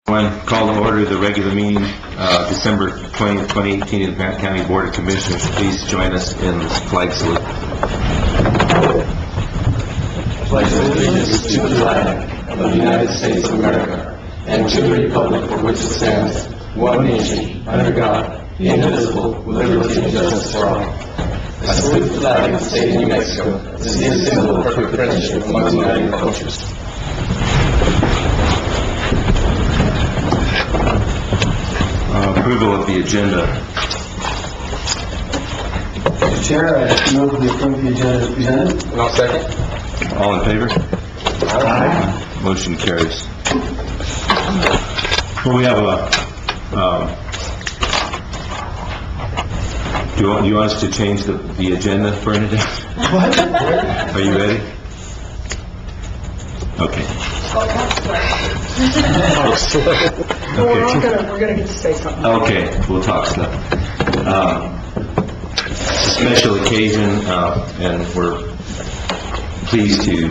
Call to order the regular meeting, December 20th, 2018 of Grant County Board of Commissioners. Please join us in the flag salute. Pledge allegiance to the flag of the United States of America and to the republic for which it stands, one nation, under God, indivisible, with liberty and justice for all. I salute the flag of the state of New Mexico as the symbol of perfect friendship among united cultures. Approval of the agenda. Mr. Chair, I move we approve the agenda as presented. And I'll second. All in favor? Aye. Motion carries. Well, we have do you want us to change the agenda for today? What? Are you ready? Okay. We're gonna get to say something. Okay, we'll talk slow. It's a special occasion, and we're pleased to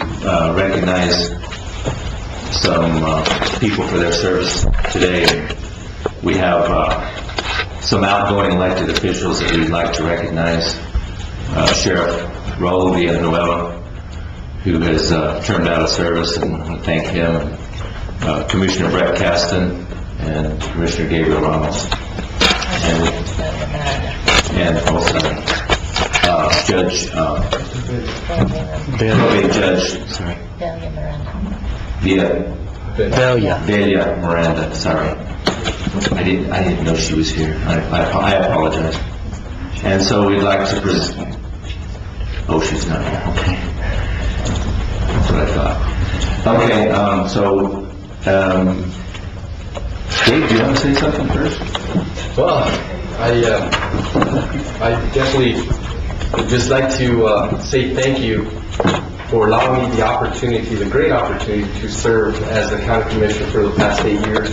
recognize some people for their service today. We have some outgoing elected officials that we'd like to recognize. Sheriff Raul Villanueva, who has turned out of service, and I want to thank him. Commissioner Brett Caston and Commissioner Gabriel Ramos, and also Judge probate Judge Delia Miranda. Sorry, I didn't know she was here. I apologize. And so we'd like to present. Oh, she's not here. Okay, that's what I thought. Okay, so. Dave, do you want to say something first? Well, I definitely would just like to say thank you for allowing me the opportunity, the great opportunity, to serve as the county commissioner for the past 8 years.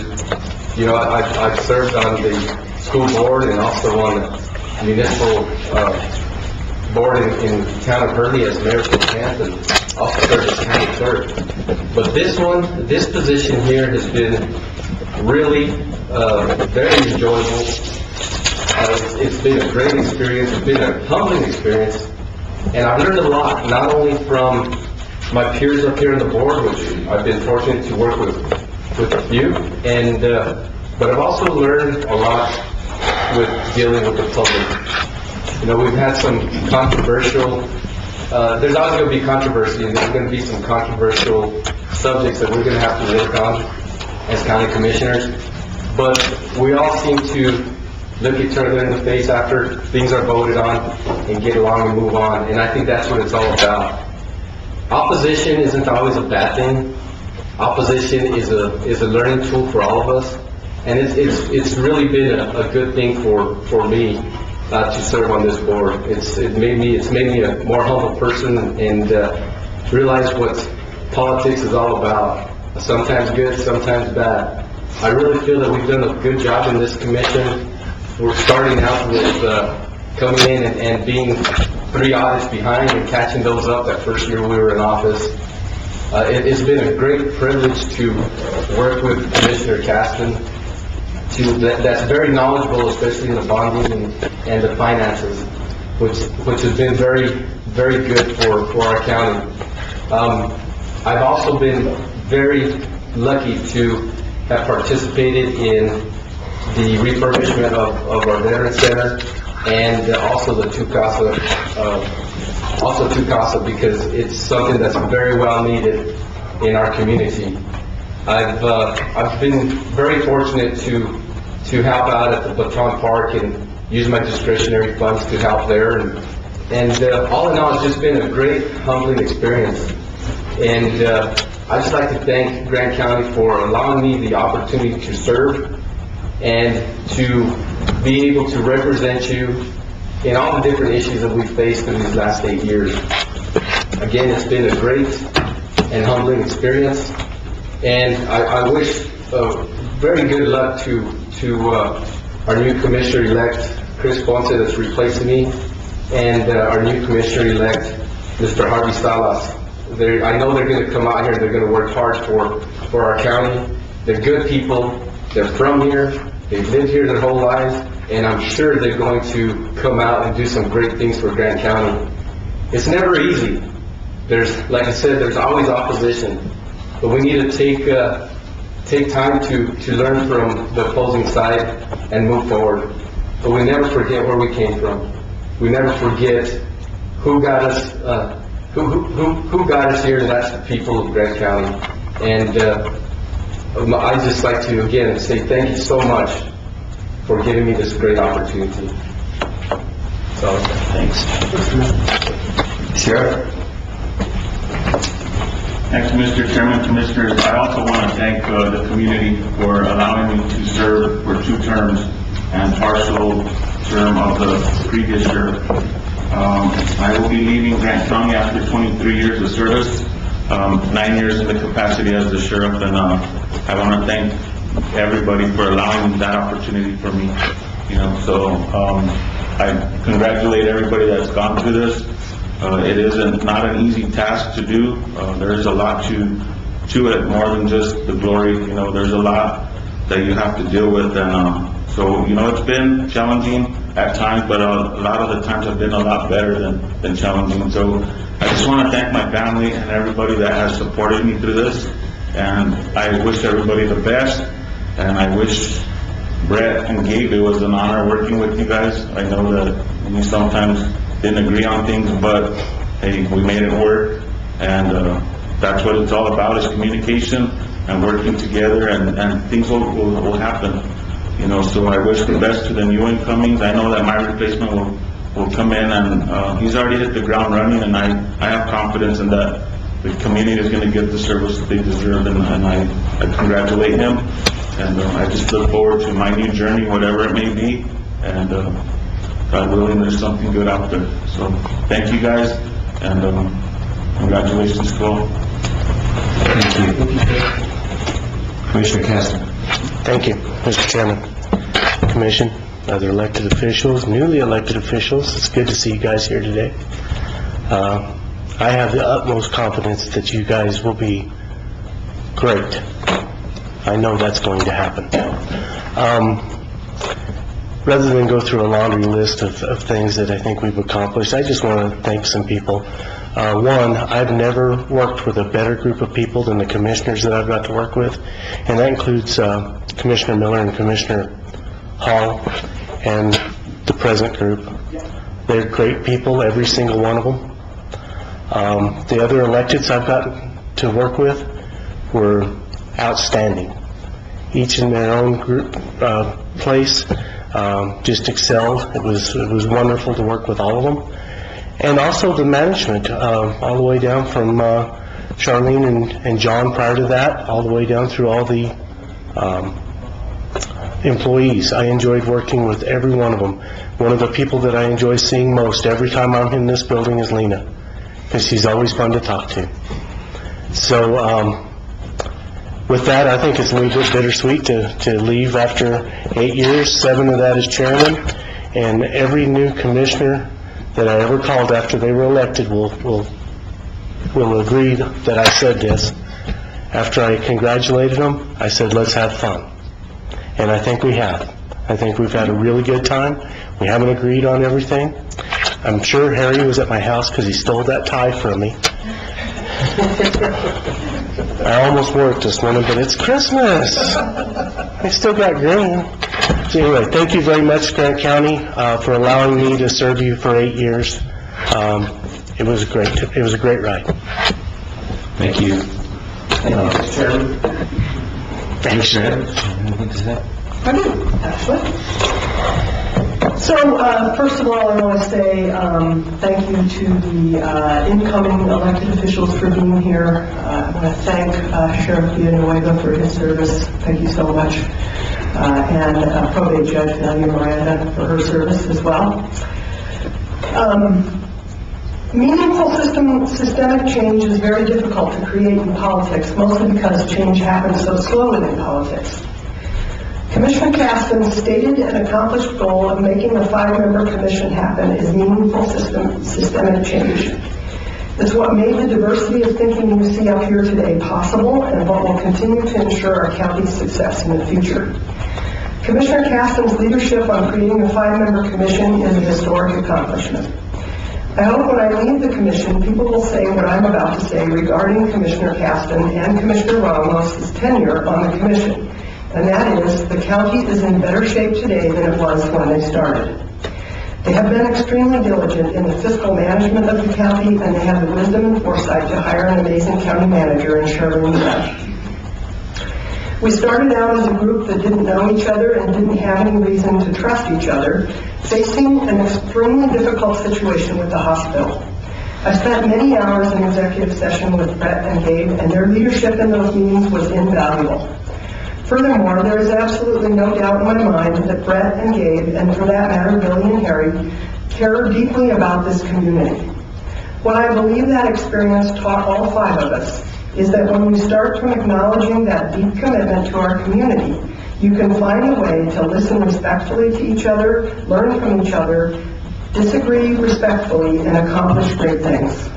You know, I've served on the school board and also on the municipal board in the town of Hurley as mayor pro tem, and also served as county clerk. But this position here has been really very enjoyable. It's been a great experience. It's been a humbling experience, and I've learned a lot, not only from my peers up here on the board, which I've been fortunate to work with a few, and but I've also learned a lot with dealing with the public. You know, we've had some controversial. There's always going to be controversy, and there's going to be some controversial subjects that we're going to have to work on as county commissioners. But we all seem to look each other in the face after things are voted on and get along and move on. And I think that's what it's all about. Opposition isn't always a bad thing. Opposition is a learning tool for all of us, and it's really been a good thing for me to serve on this board. It's made me a more humble person and realize what politics is all about. Sometimes good, sometimes bad. I really feel that we've done a good job in this commission. We're starting out with coming in and being 3 audits behind and catching those up that first year we were in office. It's been a great privilege to work with Commissioner Caston, that's very knowledgeable, especially in the bonding and the finances, which has been very, very good for our county. I've also been very lucky to have participated in the refurbishment of our Veteran Center and also the Tucasa, because it's something that's very well needed in our community. I've been very fortunate to help out at the Baton Park and use my discretionary funds to help there, and all in all, it's just been a great, humbling experience. And I'd just like to thank Grant County for allowing me the opportunity to serve and to be able to represent you in all the different issues that we've faced in these last 8 years. Again, it's been a great and humbling experience, and I wish very good luck to our new commissioner-elect, Chris Ponce, that's replacing me, and our new commissioner-elect, Mr. Harvey Salas. I know they're going to come out here and they're going to work hard for our county. They're good people, They're from here, they've lived here their whole lives, and I'm sure they're going to come out and do some great things for Grant County. It's never easy. Like I said, there's always opposition, but we need to take time to learn from the opposing side and move forward. But we never forget where we came from. We never forget who got us, who got us here, and that's the people of Grant County. And I'd just like to again say thank you so much for giving me this great opportunity. So Thanks. Sheriff? Thanks, Mr. Chairman, Commissioners. I also want to thank the community for allowing me to serve for 2 terms and partial term of the previous sheriff. I will be leaving Grant County after 23 years of service, 9 years in the capacity as the sheriff, and I want to thank everybody for allowing that opportunity for me. So I congratulate everybody that's gone through this. It isn't not an easy task to do. There is a lot to it, more than just the glory. There's a lot that you have to deal with, and so it's been challenging at times, but a lot of the times have been a lot better than challenging. So I just want to thank my family and everybody that has supported me through this, and I wish everybody the best, and I wish Brett and Gabe, it was an honor working with you guys. I know that we sometimes didn't agree on things, but hey, we made it work, and that's what it's all about, is communication and working together, and things will happen. So I wish the best to the new incomings. I know that my replacement will come in, and he's already hit the ground running, and I have confidence in that the community is going to get the service that they deserve, and I congratulate him, and I just look forward to my new journey, whatever it may be, and God willing, there's something good out there. So thank you guys, and congratulations to all. Thank you. Commissioner Castor? Thank you, Mr. Chairman, Commission, other elected officials, newly elected officials. It's good to see you guys here today. I have the utmost confidence that you guys will be great. I know that's going to happen. Rather than go through a laundry list of things that I think we've accomplished, I just want to thank some people. One, I've never worked with a better group of people than the commissioners that I've got to work with, and that includes Commissioner Miller and Commissioner Hall and the present group. They're great people, every single one of them. The other electeds I've gotten to work with were outstanding. Each in their own group place just excelled. It was wonderful to work with all of them. And also the management, all the way down from Charlene and John prior to that, all the way down through all the employees. I enjoyed working with every one of them. One of the people that I enjoy seeing most every time I'm in this building is Lena, because she's always fun to talk to. So with that, I think it's a little bit bittersweet to leave after 8 years. 7 of that as chairman, and every new commissioner that I ever called after they were elected will agree that I said this. After I congratulated them, I said, let's have fun. And I think we have. I think we've had a really good time. We haven't agreed on everything. I'm sure Harry was at my house because he stole that tie from me. I almost wore it this morning, but it's Christmas. I still got green. So anyway, thank you very much, Grant County, for allowing me to serve you for 8 years. It was great. It was a great ride. Thank you. Chairman. Thanks, Sheriff. Anything to say? I do, actually. So, first of all, I want to say thank you to the incoming elected officials for being here. I want to thank Sheriff Villanueva for his service. Thank you so much. And Probate Judge Nadia Miranda for her service as well. Meaningful systemic change is very difficult to create in politics, mostly because change happens so slowly in politics. Commissioner Caston stated an accomplished goal of making a 5-member commission happen is meaningful systemic change. It's what made the diversity of thinking you see up here today possible and what will continue to ensure our county's success in the future. Commissioner Caston's leadership on creating a 5-member commission is a historic accomplishment. I hope when I leave the commission, people will say what I'm about to say regarding Commissioner Caston and Commissioner Ramos' tenure on the commission, and that is, the county is in better shape today than it was when they started. They have been extremely diligent in the fiscal management of the county, and they have the wisdom and foresight to hire an amazing county manager in Shirley Mudge. We started out as a group that didn't know each other and didn't have any reason to trust each other, facing an extremely difficult situation with the hospital. I spent many hours in executive session with Brett and Gabe, and their leadership in those meetings was invaluable. Furthermore, there is absolutely no doubt in my mind that Brett and Gabe, and for that matter, Billy and Harry, care deeply about this community. What I believe that experience taught all 5 of us is that when we start from acknowledging that deep commitment to our community, you can find a way to listen respectfully to each other, learn from each other, disagree respectfully, and accomplish great things.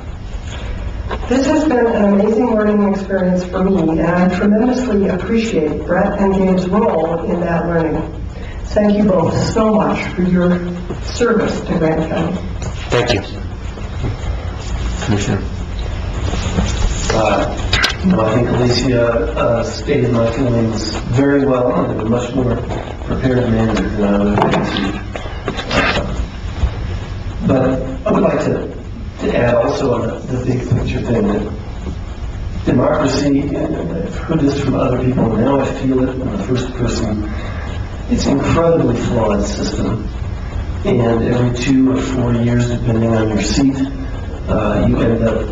This has been an amazing learning experience for me, and I tremendously appreciate Brett and Gabe's role in that learning. Thank you both so much for your service to Grant County. Thank you. Commissioner? I think Alicia stated my feelings very well, and in a much more prepared manner than I would have to. But I would like to add also on the big picture thing that democracy, and I've heard this from other people, and now I feel it in the first person, it's an incredibly flawed system. And every 2 or 4 years, depending on your seat, you end up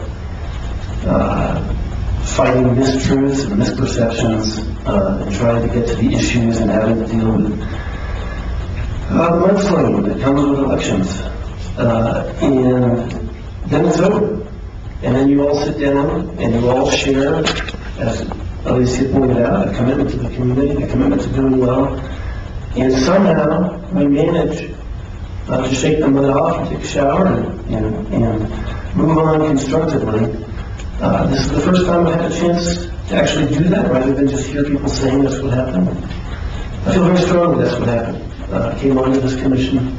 fighting mistruths and misperceptions and trying to get to the issues and having to deal with the mudslinging that comes with elections. And then it's over. And then you all sit down and you all share, as Alicia pointed out, a commitment to the community, a commitment to doing well. And somehow we manage to shake the mud off and take a shower and move on constructively. This is the first time I've had a chance to actually do that rather than just hear people saying that's what happened. I feel very strongly that's what happened. I came onto this commission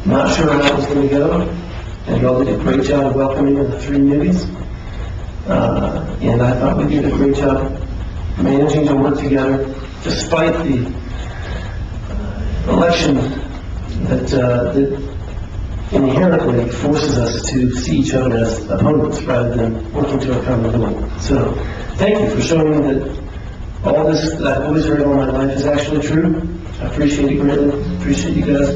not sure how it was going to go, and you all did a great job of welcoming the 3 newbies. And I thought we did a great job managing to work together despite the election that inherently forces us to see each other as opponents rather than working to a common goal. So, thank you for showing me that all this that I've always heard all my life is actually true. I appreciate it greatly. Appreciate you guys.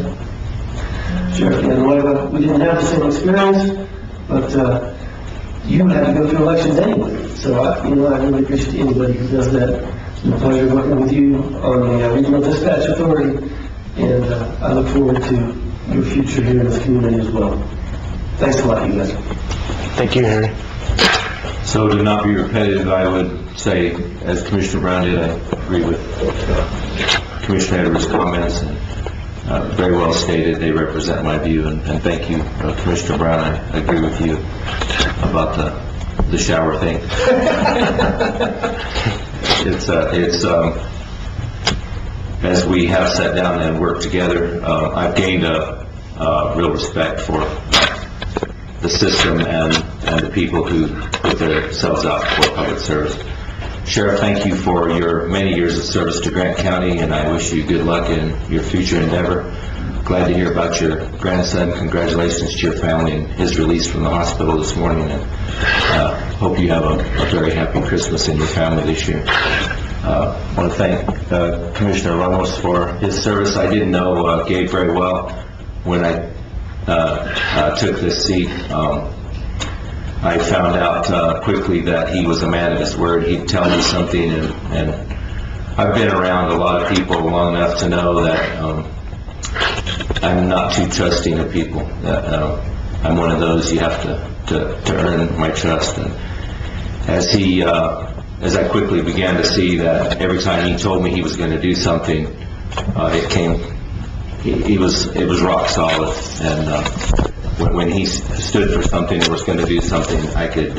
Sheriff Villanueva, we didn't have the same experience, but you had to go through elections anyway. So, I really appreciate anybody who does that. It's been a pleasure working with you on the Regional Dispatch Authority, and I look forward to your future here in this community as well. Thanks a lot, you guys. Thank you, Harry. So to not be repetitive, I would say, as Commissioner Brown did, I agree with Commissioner Edwards' comments, and very well stated. They represent my view, and thank you, Commissioner Brown. I agree with you about the shower thing. It's as we have sat down and worked together, I've gained a real respect for the system and the people who put themselves out for public service. Sheriff, thank you for your many years of service to Grant County, and I wish you good luck in your future endeavor. Glad to hear about your grandson. Congratulations to your family and his release from the hospital this morning, and hope you have a very happy Christmas in your family this year. I want to thank Commissioner Ramos for his service. I didn't know Gabe very well when I took this seat. I found out quickly that he was a man of his word. He'd tell me something, and I've been around a lot of people long enough to know that I'm not too trusting of people. I'm one of those you have to earn my trust. And as I quickly began to see that every time he told me he was going to do something, it was rock solid. And when he stood for something or was going to do something, I could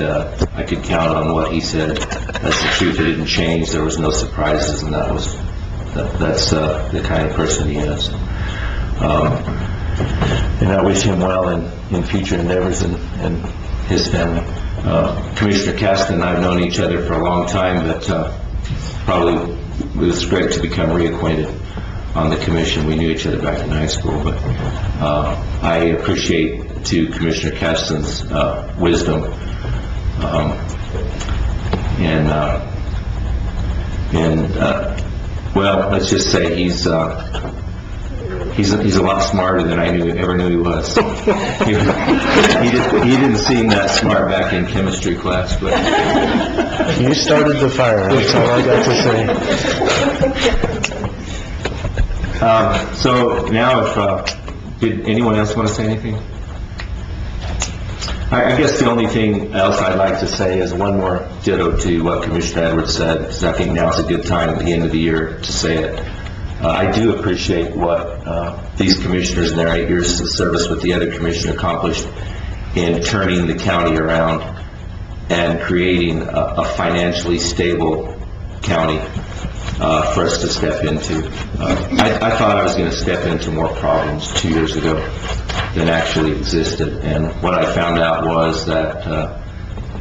count on what he said. That's the truth. It didn't change. There was no surprises, and that's the kind of person he is. And I wish him well in future endeavors and his family. Commissioner Caston and I have known each other for a long time, but probably it was great to become reacquainted on the commission. We knew each other back in high school, but I appreciate to Commissioner Caston's wisdom well, let's just say he's a lot smarter than I ever knew he was. he didn't seem that smart back in chemistry class, but You started the fire, that's all I got to say. so now, if did anyone else want to say anything? I guess the only thing else I'd like to say is one more ditto to what Commissioner Edwards said, because I think now's a good time at the end of the year to say it. I do appreciate what these commissioners in their 8 years of service with the other commission accomplished in turning the county around and creating a financially stable county for us to step into. I thought I was going to step into more problems 2 years ago than actually existed, and what I found out was that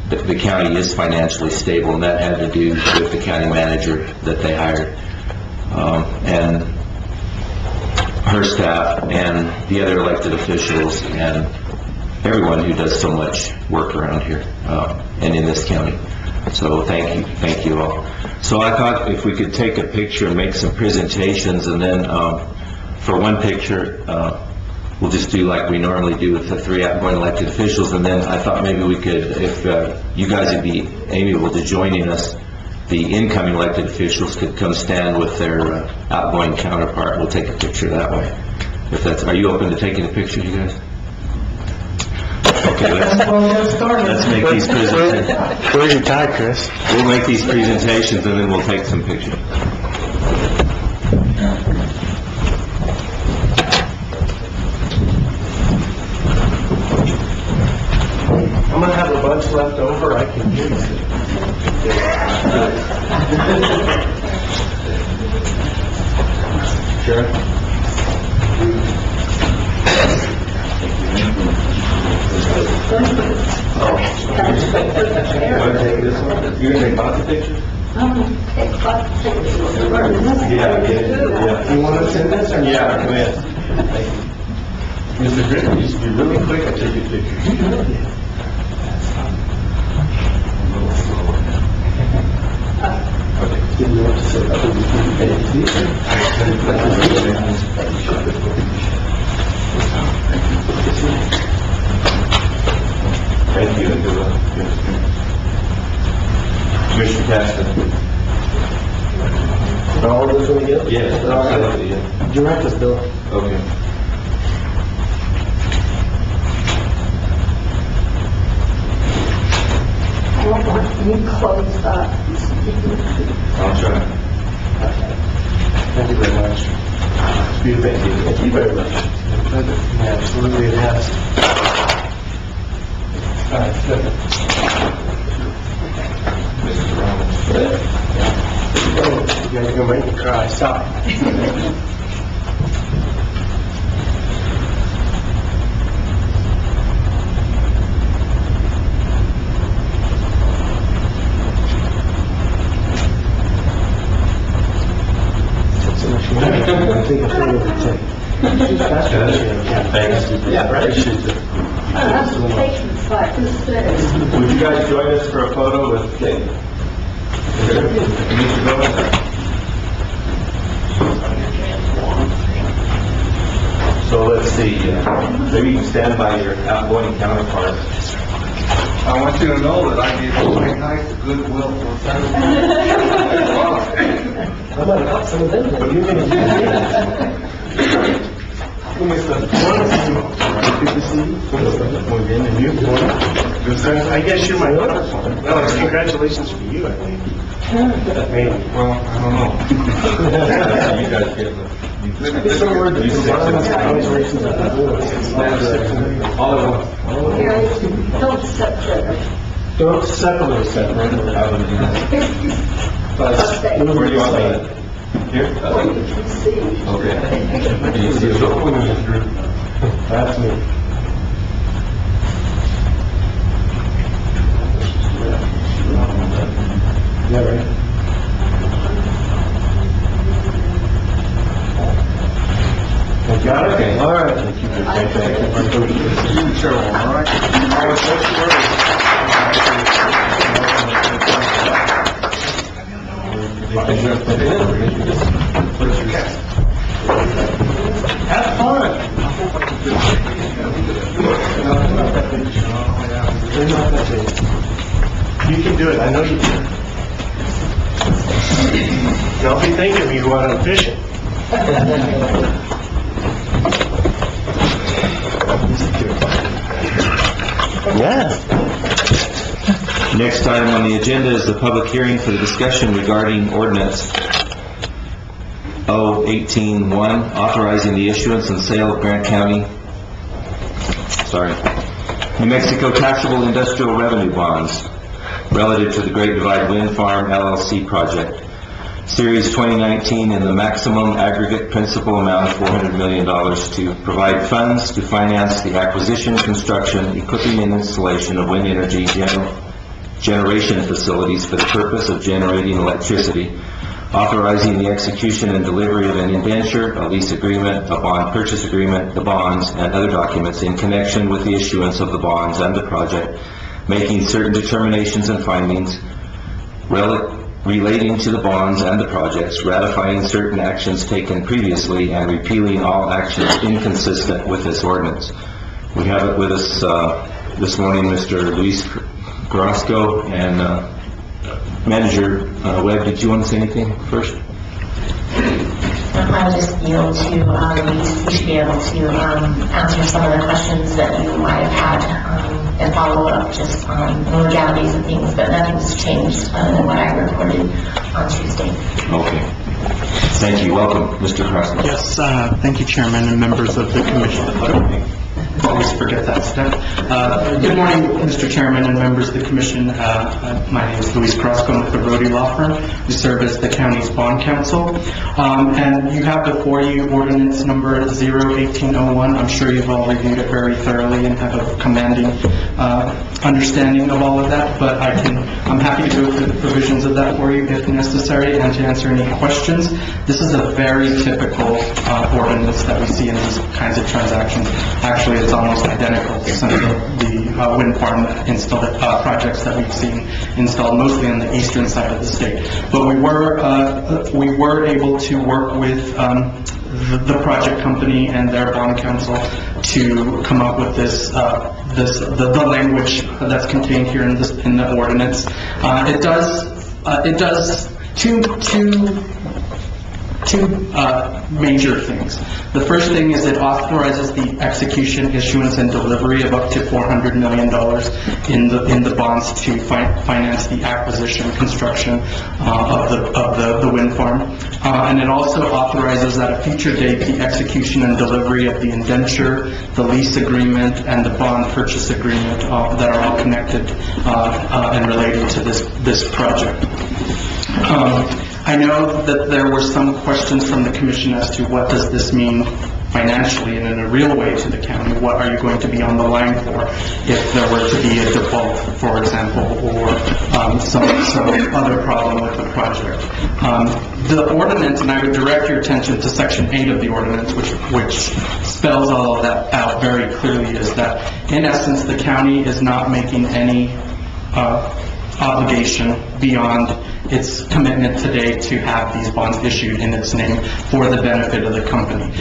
the county is financially stable, and that had to do with the county manager that they hired. And her staff and the other elected officials and everyone who does so much work around here and in this county. So thank you all. So I thought if we could take a picture and make some presentations, and then for one picture we'll just do like we normally do with the 3 outgoing elected officials, and then I thought maybe we could, if you guys would be amiable to joining us, the incoming elected officials could come stand with their outgoing counterpart. We'll take a picture that way. Are you open to taking a picture, you guys? Okay, let's make these presentations. Where's your tie, Chris? We'll make these presentations and then we'll take some pictures. I'm gonna have a bunch left over, I can use it. Sure. You're going to take lots of pictures? Yeah. You want to send this or? Yeah, come in. Mr. Griffin used to be really quick at taking pictures. Didn't know what to say other Thank you. Commissioner Caston. All this one again? Yes, absolutely, yeah. Direct us, Bill. Okay. You close up. I'll try. Thank you very much. Thank you very much. Absolutely, it has. All right, good. Mrs. Rollins. You're going to make me cry. Stop. Take a photo of the tape. Thanks. Yeah, right. Patience like this says. Would you guys join us for a photo with Kate? Mr. Gomez? So let's see, maybe you can stand by your outgoing counterpart. I want you to know that I gave a very nice goodwill for I'm going to cut some of them, but you're going to do it. Good to see you. Muy bien, and you? I guess you're my other son. Well, it's congratulations for you, I think. Well, I don't know. You guys get the... All at once. Gary, don't separate. Don't separate, separate. Okay. Where do you want that? Here? What did you see? Okay. Can you see the That's me. Yeah, right. Got it? Okay. All right. Have fun. You can do it, I know you can. Don't be thinking of you go out on fishing. Yeah. Next item on the agenda is the public hearing for the discussion regarding ordinance 018-1, authorizing the issuance and sale of Grant County, New Mexico taxable industrial revenue bonds relative to the Great Divide Wind Farm LLC project, Series 2019, in the maximum aggregate principal amount of $400 million to provide funds to finance the acquisition, construction, equipping, and installation of wind energy generation facilities for the purpose of generating electricity, authorizing the execution and delivery of an indenture, a lease agreement, a bond purchase agreement, the bonds, and other documents in connection with the issuance of the bonds and the project, making certain determinations and findings relating to the bonds and the projects, ratifying certain actions taken previously, and repealing all actions inconsistent with this ordinance. We have it with us this morning, Mr. Luis Carrasco, and Manager Webb, did you want to say anything first? I'll just yield to Luis. We should be able to answer some of the questions that you might have had and follow up just on legalities and things, but nothing's changed other than what I reported on Tuesday. Okay. Thank you. Welcome, Mr. Carrasco. Yes, thank you, Chairman and members of the Commission. Always forget that step. Good morning, Mr. Chairman and members of the Commission. My name is Luis Carrasco. I'm with the Brody Law Firm. We serve as the county's bond counsel. And you have before you ordinance number 01801. I'm sure you've all reviewed it very thoroughly and have a commanding understanding of all of that, but I'm happy to go through the provisions of that for you if necessary and to answer any questions. This is a very typical ordinance that we see in these kinds of transactions. Actually, it's almost identical to some of the wind farm projects that we've seen installed mostly on the eastern side of the state. But we were able to work with the project company and their bond counsel to come up with the language that's contained here in the ordinance. It does two major things. The first thing is it authorizes the execution, issuance, and delivery of up to $400 million in the bonds to finance the acquisition, construction of the wind farm. And it also authorizes at a future date the execution and delivery of the indenture, the lease agreement, and the bond purchase agreement that are all connected and related to this project. I know that there were some questions from the Commission as to what does this mean financially and in a real way to the county. What are you going to be on the line for if there were to be a default, for example, or some other problem with the project? The ordinance, and I would direct your attention to Section 8 of the ordinance, which spells all of that out very clearly, is that, in essence, the county is not making any obligation beyond its commitment today to have these bonds issued in its name for the benefit of the company.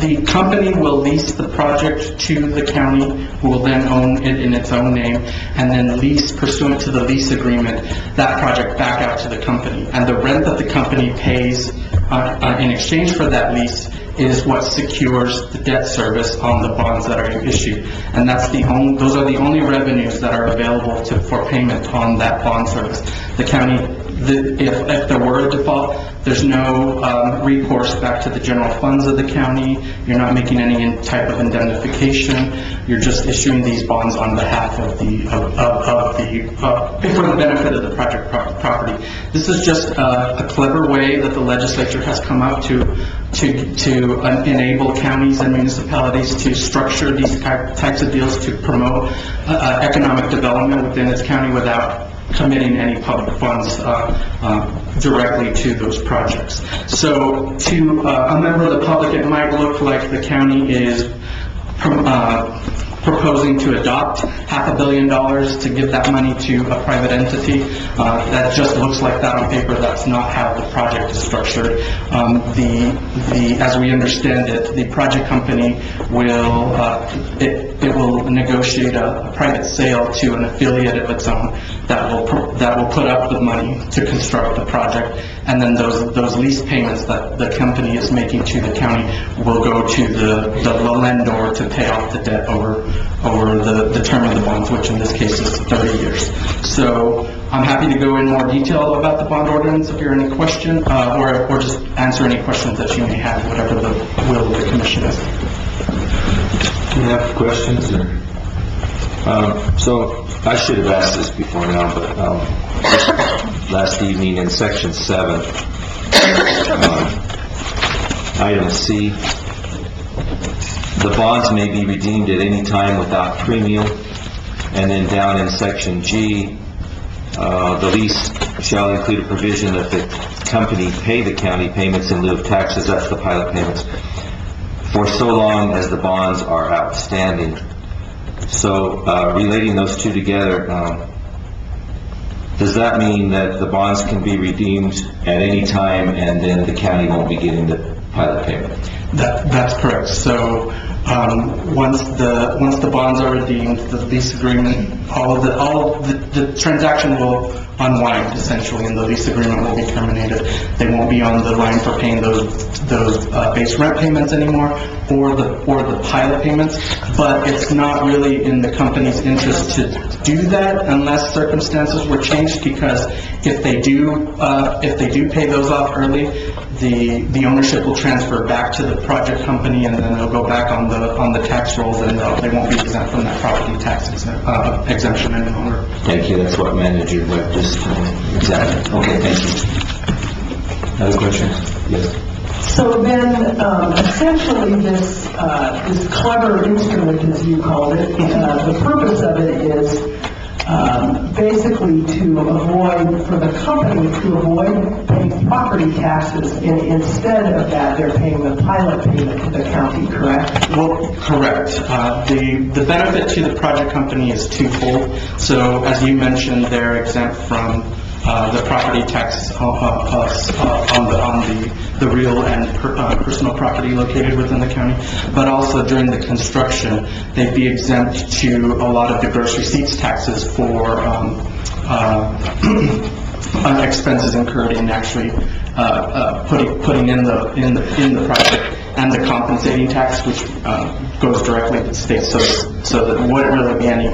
The company will lease the project to the county, who will then own it in its own name, and then lease, pursuant to the lease agreement, that project back out to the company. And the rent that the company pays in exchange for that lease is what secures the debt service on the bonds that are issued. And those are the only revenues that are available for payment on that bond service. The county if there were a default, there's no recourse back to the general funds of the county. You're not making any type of indemnification. You're just issuing these bonds on behalf of for the benefit of the project property. This is just a clever way that the legislature has come up to enable counties and municipalities to structure these types of deals to promote economic development within its county without committing any public funds directly to those projects. So to a member of the public, it might look like the county is proposing to adopt $500 million to give that money to a private entity. That just looks like that on paper. That's not how the project is structured. As we understand it, the project company will it will negotiate a private sale to an affiliate of its own that will put up the money to construct the project, and then those lease payments that the company is making to the county will go to the lender to pay off the debt over the term of the bonds, which in this case is 30 years. So I'm happy to go in more detail about the bond ordinance if there are any questions, or just answer any questions that you may have, whatever the will of the commission is. Do you have questions? So I should have asked this before now, but last evening in section 7, item C, the bonds may be redeemed at any time without premium. And then down in section G, the lease shall include a provision that the company pay the county payments in lieu of taxes, that's the pilot payments, for so long as the bonds are outstanding. So relating those two together, does that mean that the bonds can be redeemed at any time and then the county won't be getting the pilot payment? That's correct. So once the bonds are redeemed, the lease agreement, all of the transaction will unwind essentially, and the lease agreement will be terminated. They won't be on the line for paying those base rent payments anymore, or the pilot payments. But it's not really in the company's interest to do that unless circumstances were changed, because if they do pay those off early, the ownership will transfer back to the project company, and then they'll go back on the tax rolls, and they won't be exempt from that property tax exemption any longer. Thank you. That's what Manager Webb just exactly. Okay, thank you. Other questions? Yes. So then, essentially, this clever instrument, as you called it, the purpose of it is basically to avoid, for the company to avoid paying property taxes, and instead of that, they're paying the pilot payment to the county, correct? Well, correct. The benefit to the project company is twofold. So, as you mentioned, they're exempt from the property tax on the real and personal property located within the county, but also during the construction, they'd be exempt to a lot of the gross receipts taxes for expenses incurred in actually putting in the project, and the compensating tax, which goes directly to the state, so that there wouldn't really be any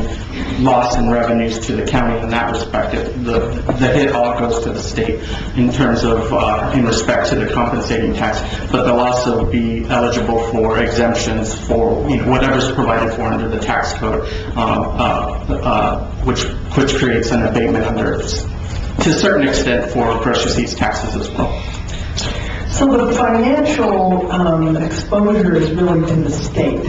loss in revenues to the county in that respect. The hit all goes to the state in terms of in respect to the compensating tax, but they'll also be eligible for exemptions for whatever's provided for under the tax code, which creates an abatement under, to a certain extent, for gross receipts taxes as well. So the financial exposure is really to the state.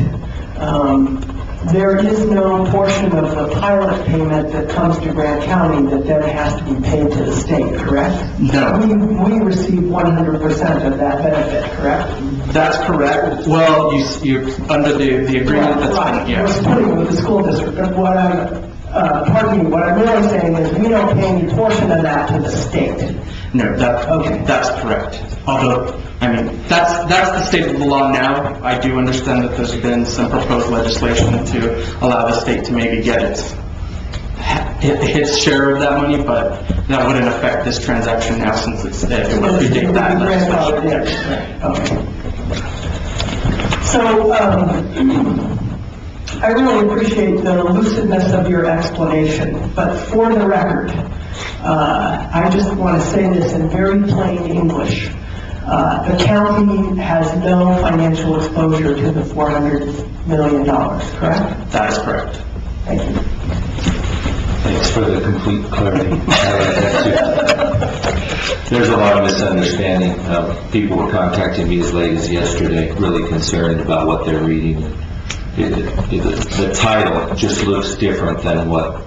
There is no portion of the pilot payment that comes to Grant County that then has to be paid to the state, correct? No. We receive 100% of that benefit, correct? That's correct. Well, you under the agreement that's right. been, yes. We're splitting with the school district, but what I'm really saying is we don't pay any portion of that to the state. No, that's correct. Although, I mean, that's the state of the law now. I do understand that there's been some proposed legislation to allow the state to maybe get its share of that money, but that wouldn't affect this transaction now, since it would predate that legislation. Okay. So, I really appreciate the lucidness of your explanation, but for the record, I just want to say this in very plain English. The county has no financial exposure to the $400 million, correct? That is correct. Thank you. Thanks for the complete clarity. I like that too. There's a lot of misunderstanding. People were contacting me as late as yesterday, really concerned about what they're reading. The title just looks different than what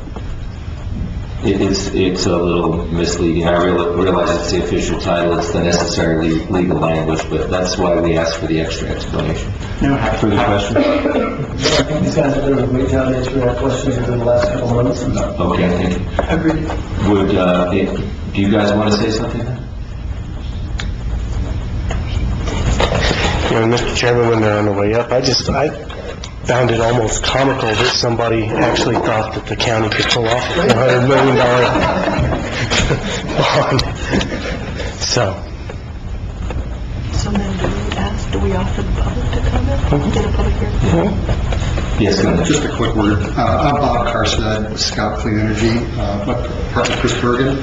it's a little misleading. I realize it's the official title, it's the necessary legal language, but that's why we ask for the extra explanation. No, Further questions? I think these guys have done a great job answering our questions over the last couple of months. Okay, thank you. Agreed. Do you guys want to say something then? You know, Mr. Chairman, when they're on the way up, I found it almost comical that somebody actually thought that the county could pull off a $400 million bond. So then do we offer the public to comment? Get a public hearing? Yes, go ahead. Just a quick word. I'm Bob Carstead with Scout Clean Energy, partner Chris Bergen.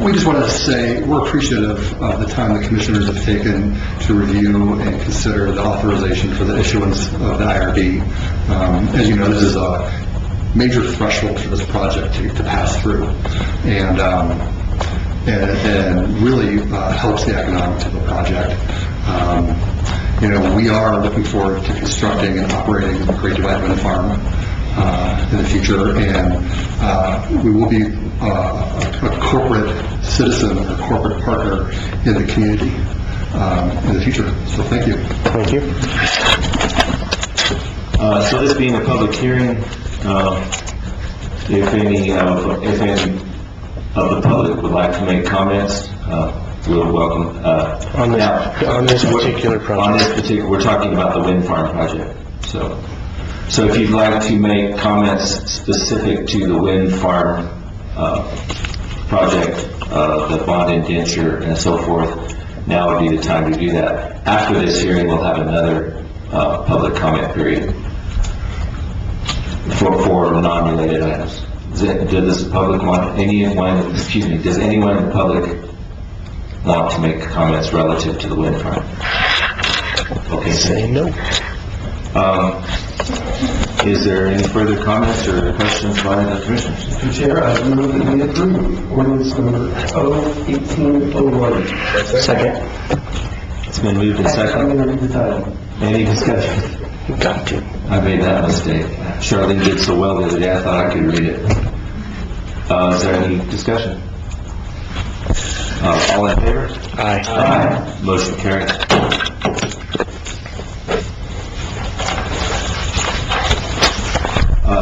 We just wanted to say we're appreciative of the time the commissioners have taken to review and consider the authorization for the issuance of the IRB. As you know, this is a major threshold for this project to pass through, and really helps the economics of the project. We are looking forward to constructing and operating the Great Divide Wind Farm in the future, and we will be a corporate citizen or corporate partner in the community in the future. So thank you. Thank you. So this being a public hearing, if any of the public would like to make comments, we'll welcome. On this particular project. We're talking about the wind farm project. So if you'd like to make comments specific to the wind farm project, the bond indenture and so forth, now would be the time to do that. After this hearing, we'll have another public comment period for non-related items. Does anyone in the public want to make comments relative to the wind farm? Okay, Say no. Is there any further comments or questions by the commissioners? Mr. Chair, I move that we approve ordinance number 01801. Second. It's been moved and I'm seconded. going to read the title. Any discussion? Got to. I made that mistake. Charlene did so well the other day, I thought I could read it. Is there any discussion? All in favor? Aye. Aye. Motion carries.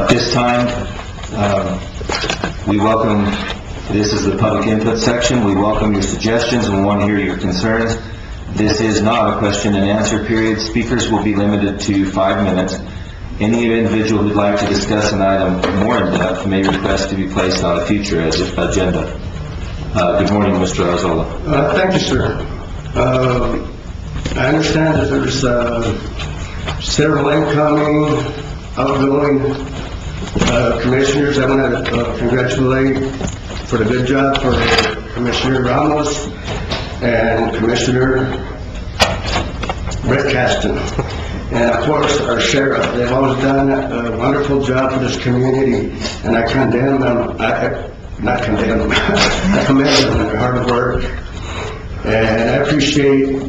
This time, we welcome, this is the public input section, we welcome your suggestions and want to hear your concerns. This is not a question and answer period. Speakers will be limited to 5 minutes. Any individual who'd like to discuss an item more in depth may request to be placed on a future agenda. Good morning, Mr. Arzola. Thank you, sir. I understand that there's several incoming, outgoing commissioners. I want to congratulate for the good job for Commissioner Ramos and Commissioner Brett Caston. And of course, our sheriff. They've always done a wonderful job for this community, and I condemn them. Not condemn them. I commend them on their hard work. And I appreciate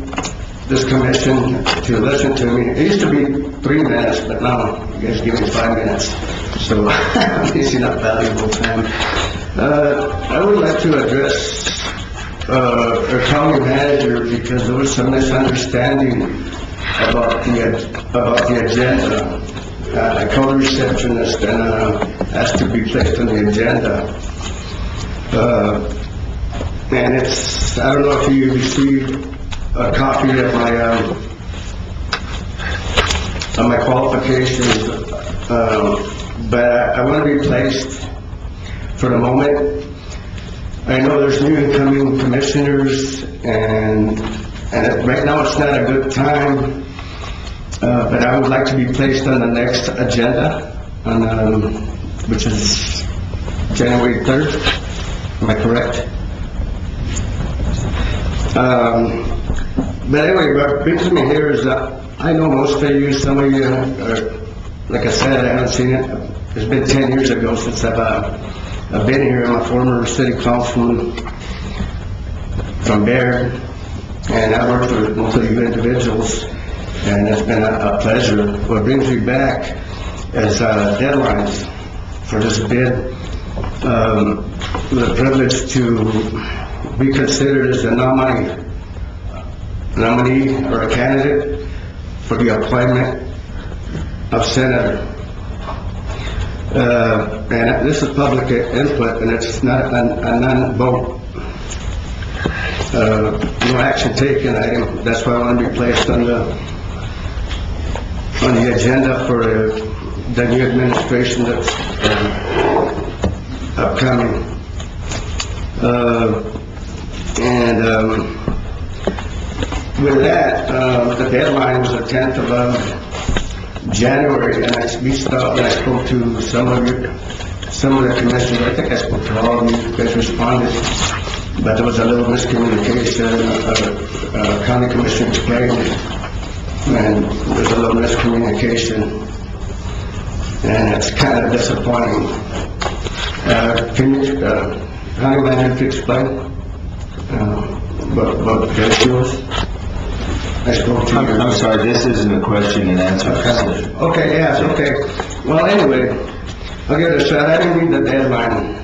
this commission to listen to me. It used to be 3 minutes, but now you guys give me 5 minutes. So I'm using up valuable time. I would like to address our county manager because there was some misunderstanding about the agenda. I called the receptionist and asked to be placed on the agenda. And I don't know if you received a copy of my qualifications, but I want to be placed for the moment. I know there's new incoming commissioners, and right now it's not a good time, but I would like to be placed on the next agenda, which is January 3rd. Am I correct? But anyway, what brings me here is that I know most of you, some of you, like I said, I haven't seen it. It's been 10 years ago since I've been here. I'm a former city councilman from Baird, and I worked with most of you individuals, and it's been a pleasure. What brings me back is deadlines for this bid. The privilege to be considered as a nominee or a candidate for the appointment of senator. And this is public input, and it's not a non-vote, no action taken item. That's why I want to be placed on the agenda for the new administration that's upcoming. With that, the deadline was the 10th of January, and I spoke to some of the commissioners. I think I spoke to all of you. You guys responded, but there was a little miscommunication. County Commissioner explained it, and there's a little miscommunication, and it's kind of disappointing. Can you, County Manager, explain what the issue was? I spoke to you. I'm sorry, this isn't a question and answer session. Okay, yes, okay. Well, anyway, I'll give it a shot. I didn't read the deadline,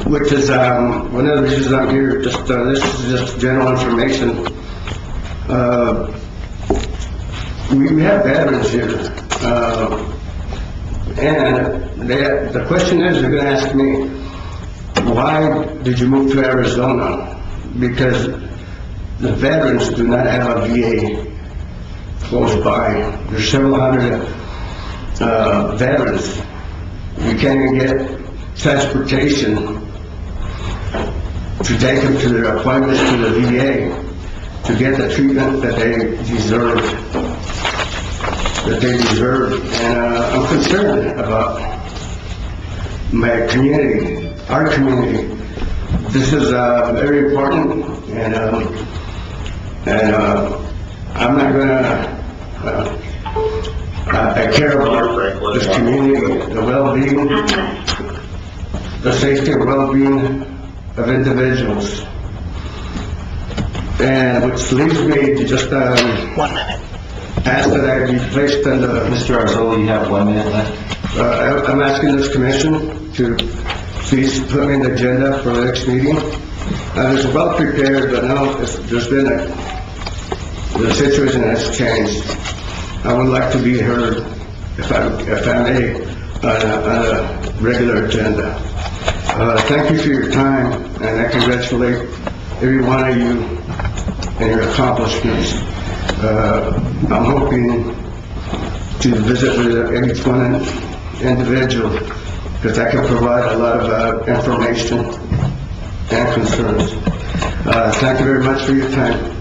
which is, one of the reasons I'm here, this is just general information. We have veterans here, and the question is, they're going to ask me, why did you move to Arizona? Because the veterans do not have a VA close by. There's several hundred veterans. We can't even get transportation to take them to their appointments to the VA to get the treatment that they deserve. And I'm concerned about my community, our community. This is very important, and I'm not gonna, I care about this community, the well-being, the safety and well-being of individuals. And which leads me to just, 1 minute. ask that I be placed on the, Mr. Arzola, you have 1 minute left. I'm asking this commission to please put me on the agenda for the next meeting. It's well prepared, but now there's been the situation has changed. I would like to be heard, if I may, on a regular agenda. Thank you for your time, and I congratulate every one of you and your accomplishments. I'm hoping to visit with each one individual, because I can provide a lot of information and concerns. Thank you very much for your time.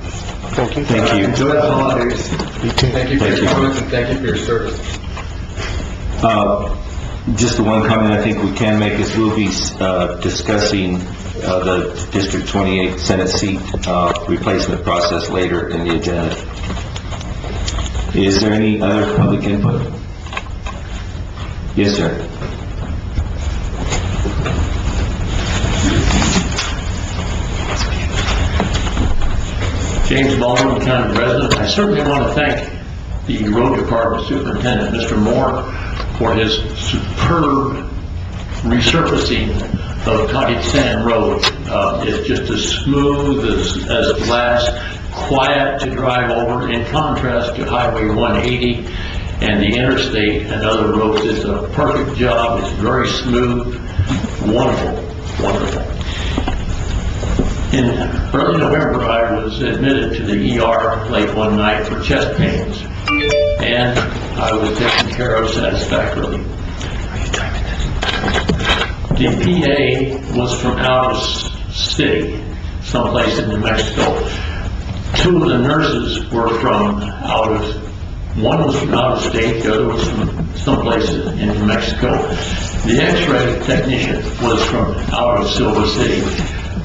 Thank you. Thank you. Enjoy the holidays. You too. Thank you for your comments, and thank you for your service. Just the one comment I think we can make is we'll be discussing the District 28 Senate seat replacement process later in the agenda. Is there any other public input? Yes, sir. James Baldwin, county resident. I certainly want to thank the road department superintendent, Mr. Moore, for his superb resurfacing of Cottage Sand Road. It's just as smooth as glass, quiet to drive over, in contrast to Highway 180 and the interstate and other roads. It's a perfect job. It's very smooth. Wonderful, wonderful. In early November, I was admitted to the ER late one night for chest pains, and I was taken care of satisfactorily. The PA was from out of state, someplace in New Mexico. Two of the nurses were from one was from out of state, the other was from someplace in New Mexico. The X-ray technician was from out of Silver City.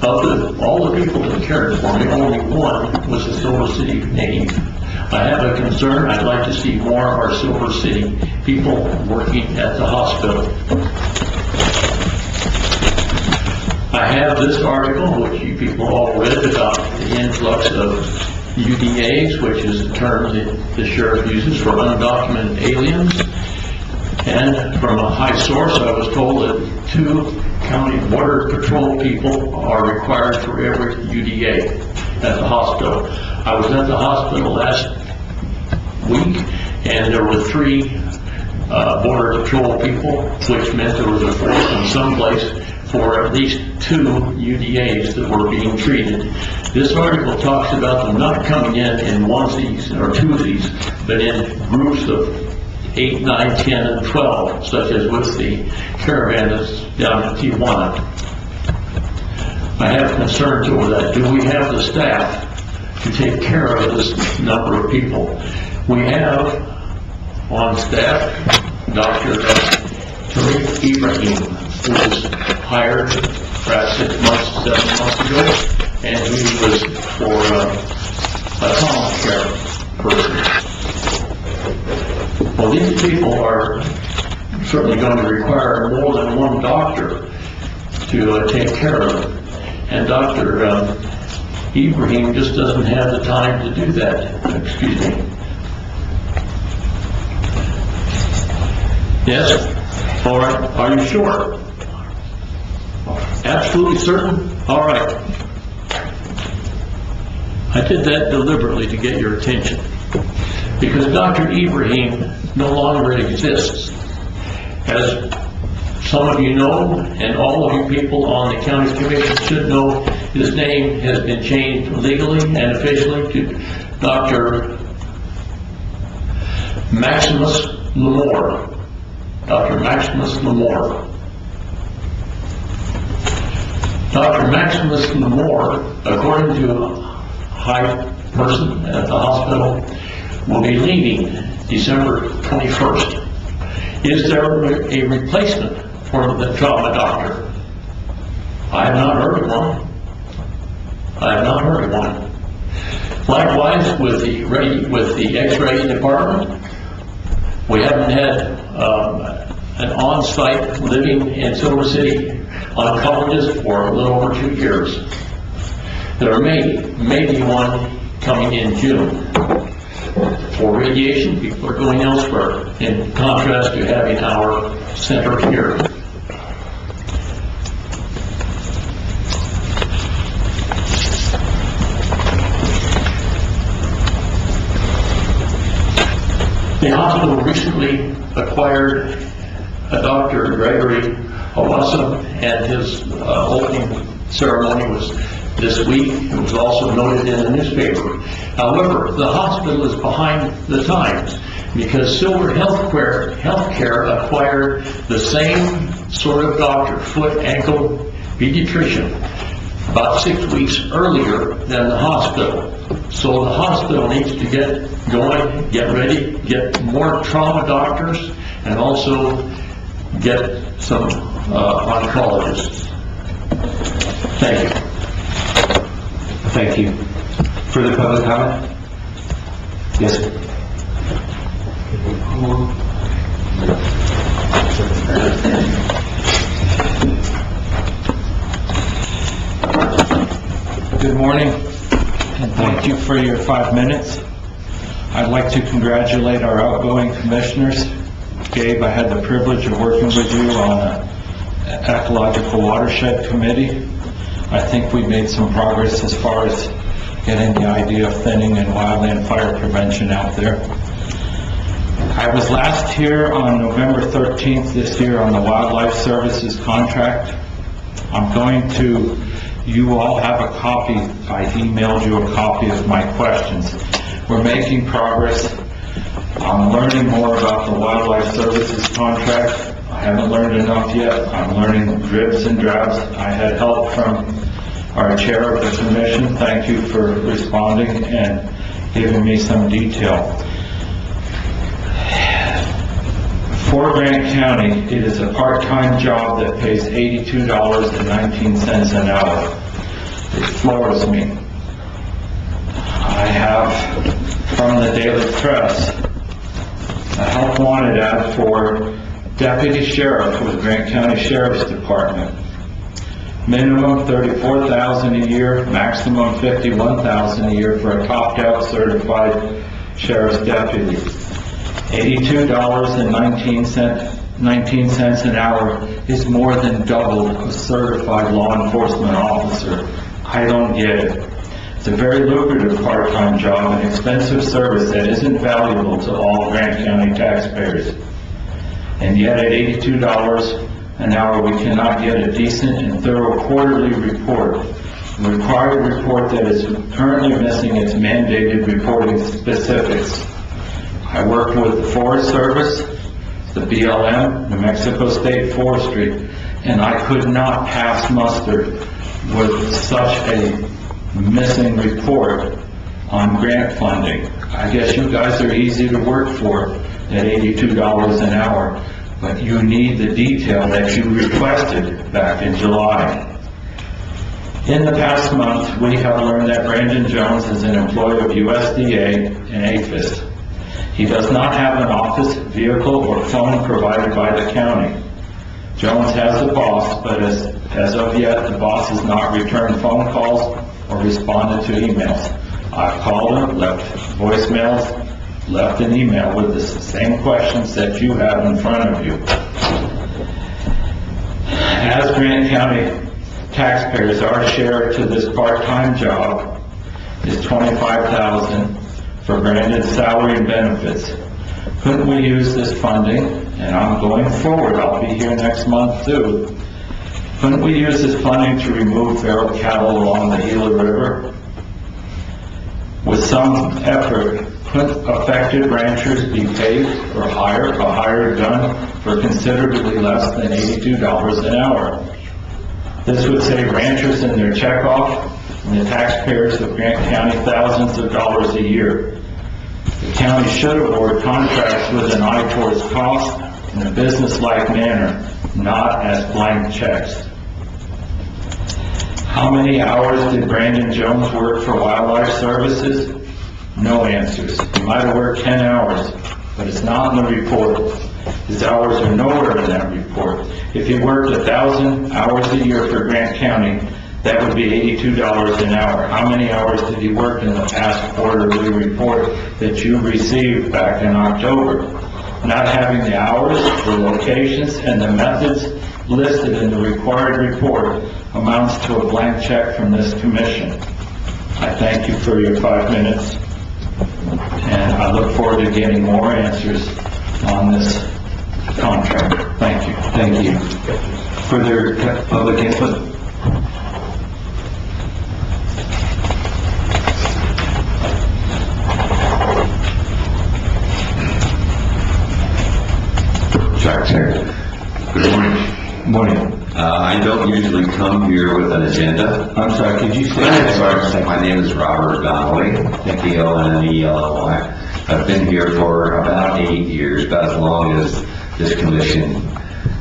Of all the people that cared for me, only one was a Silver City native. I have a concern. I'd like to see more of our Silver City people working at the hospital. I have this article, which you people all read, about the influx of UDAs, which is the term that the sheriff uses for undocumented aliens. And from a high source, I was told that 2 county border patrol people are required for every UDA at the hospital. I was at the hospital last week, and there were 3 border patrol people, which meant there was a 4th in some place for at least 2 UDAs that were being treated. This article talks about them not coming in onesies or twosies, but in groups of 8, 9, 10, and 12, such as with the caravan that's down in Tijuana. I have concerns over that. Do we have the staff to take care of this number of people? We have on staff Dr. Tariq Ibrahim, who was hired perhaps 6 months, 7 months ago, and he was for a trauma care person. Well, these people are certainly going to require more than one doctor to take care of them. And Dr. Ibrahim just doesn't have the time to do that. Excuse me. Yes? All right. Are you sure? Absolutely certain? All right. I did that deliberately to get your attention, because Dr. Ibrahim no longer exists. As some of you know, and all of you people on the county commission should know, his name has been changed legally and officially to Dr. Maximus Lamore. Dr. Maximus Lamore. Dr. Maximus Lamore, according to a high person at the hospital, will be leaving December 21st. Is there a replacement for the trauma doctor? I have not heard of one. I have not heard of one. Likewise, with the X-ray department, we haven't had an on-site living in Silver City oncologist for a little over 2 years. There may be one coming in June. For radiation, people are going elsewhere, in contrast to having our center here. The hospital recently acquired a Dr. Gregory Owasa, and his opening ceremony was this week. It was also noted in the newspaper. However, the hospital is behind the times, because Silver Healthcare acquired the same sort of doctor, foot, ankle, pediatrician, about 6 weeks earlier than the hospital. So the hospital needs to get going, get ready, get more trauma doctors, and also get some oncologists. Thank you. Thank you. Further public comment? Yes, sir. Good morning, and thank you for your 5 minutes. I'd like to congratulate our outgoing commissioners. Gabe, I had the privilege of working with you on the Ecological Watershed Committee. I think we made some progress as far as getting the idea of thinning and wildland fire prevention out there. I was last here on November 13th this year on the Wildlife Services contract. You all have a copy. I emailed you a copy of my questions. We're making progress. I'm learning more about the Wildlife Services contract. I haven't learned enough yet. I'm learning dribs and drabs. I had help from our chair of the commission. Thank you for responding and giving me some detail. For Grant County, it is a part-time job that pays $82.19 an hour. It floors me. I have, from the Daily Press, a help wanted ad for deputy sheriff with Grant County Sheriff's Department. Minimum $34,000 a year, maximum $51,000 a year for a topped-out certified sheriff's deputy. $82.19 an hour is more than double a certified law enforcement officer. I don't get it. It's a very lucrative part-time job and expensive service that isn't valuable to all Grant County taxpayers. And yet at $82 an hour, we cannot get a decent and thorough quarterly report. The required report that is currently missing its mandated reporting specifics. I worked with the Forest Service, the BLM, New Mexico State Forestry, and I could not pass muster with such a missing report on grant funding. I guess you guys are easy to work for at $82 an hour, but you need the detail that you requested back in July. In the past month, we have learned that Brandon Jones is an employee of USDA and APHIS. He does not have an office, vehicle, or phone provided by the county. Jones has a boss, but as of yet, the boss has not returned phone calls or responded to emails. I've called him, left voicemails, left an email with the same questions that you have in front of you. As Grant County taxpayers, our share to this part-time job is $25,000 for Brandon's salary and benefits. Couldn't we use this funding, and I'm going forward, I'll be here next month too, couldn't we use this funding to remove feral cattle along the Gila River? With some effort, could affected ranchers be paid or hire a hired gun for considerably less than $82 an hour? This would save ranchers in their checkoff and the taxpayers of Grant County thousands of dollars a year. The county should award contracts with an eye towards cost in a business-like manner, not as blank checks. How many hours did Brandon Jones work for Wildlife Services? No answers. He might have worked 10 hours, but it's not in the report. His hours are nowhere in that report. If he worked 1,000 hours a year for Grant County, that would be $82 an hour. How many hours did he work in the past quarterly report that you received back in October? Not having the hours, the locations, and the methods listed in the required report amounts to a blank check from this commission. I thank you for your 5 minutes, and I look forward to getting more answers on this contract. Thank you. Thank you. Further public input? Good morning. Morning. I don't usually come here with an agenda. I'm sorry, could you say My name is Robert Donnelly, Donnelly. I've been here for about 8 years, about as long as this commission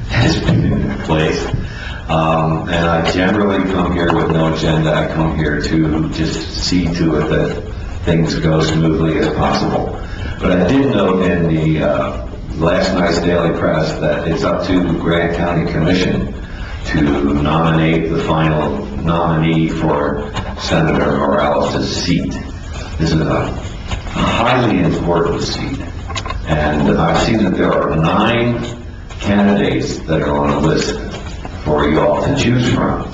has been in place. And I generally come here with no agenda. I come here to just see to it that things go smoothly as possible. But I did note in the last night's Daily Press that it's up to the Grant County Commission to nominate the final nominee for Senator Morales' seat. This is a highly important seat. And I've seen that there are 9 candidates that are on the list for you all to choose from.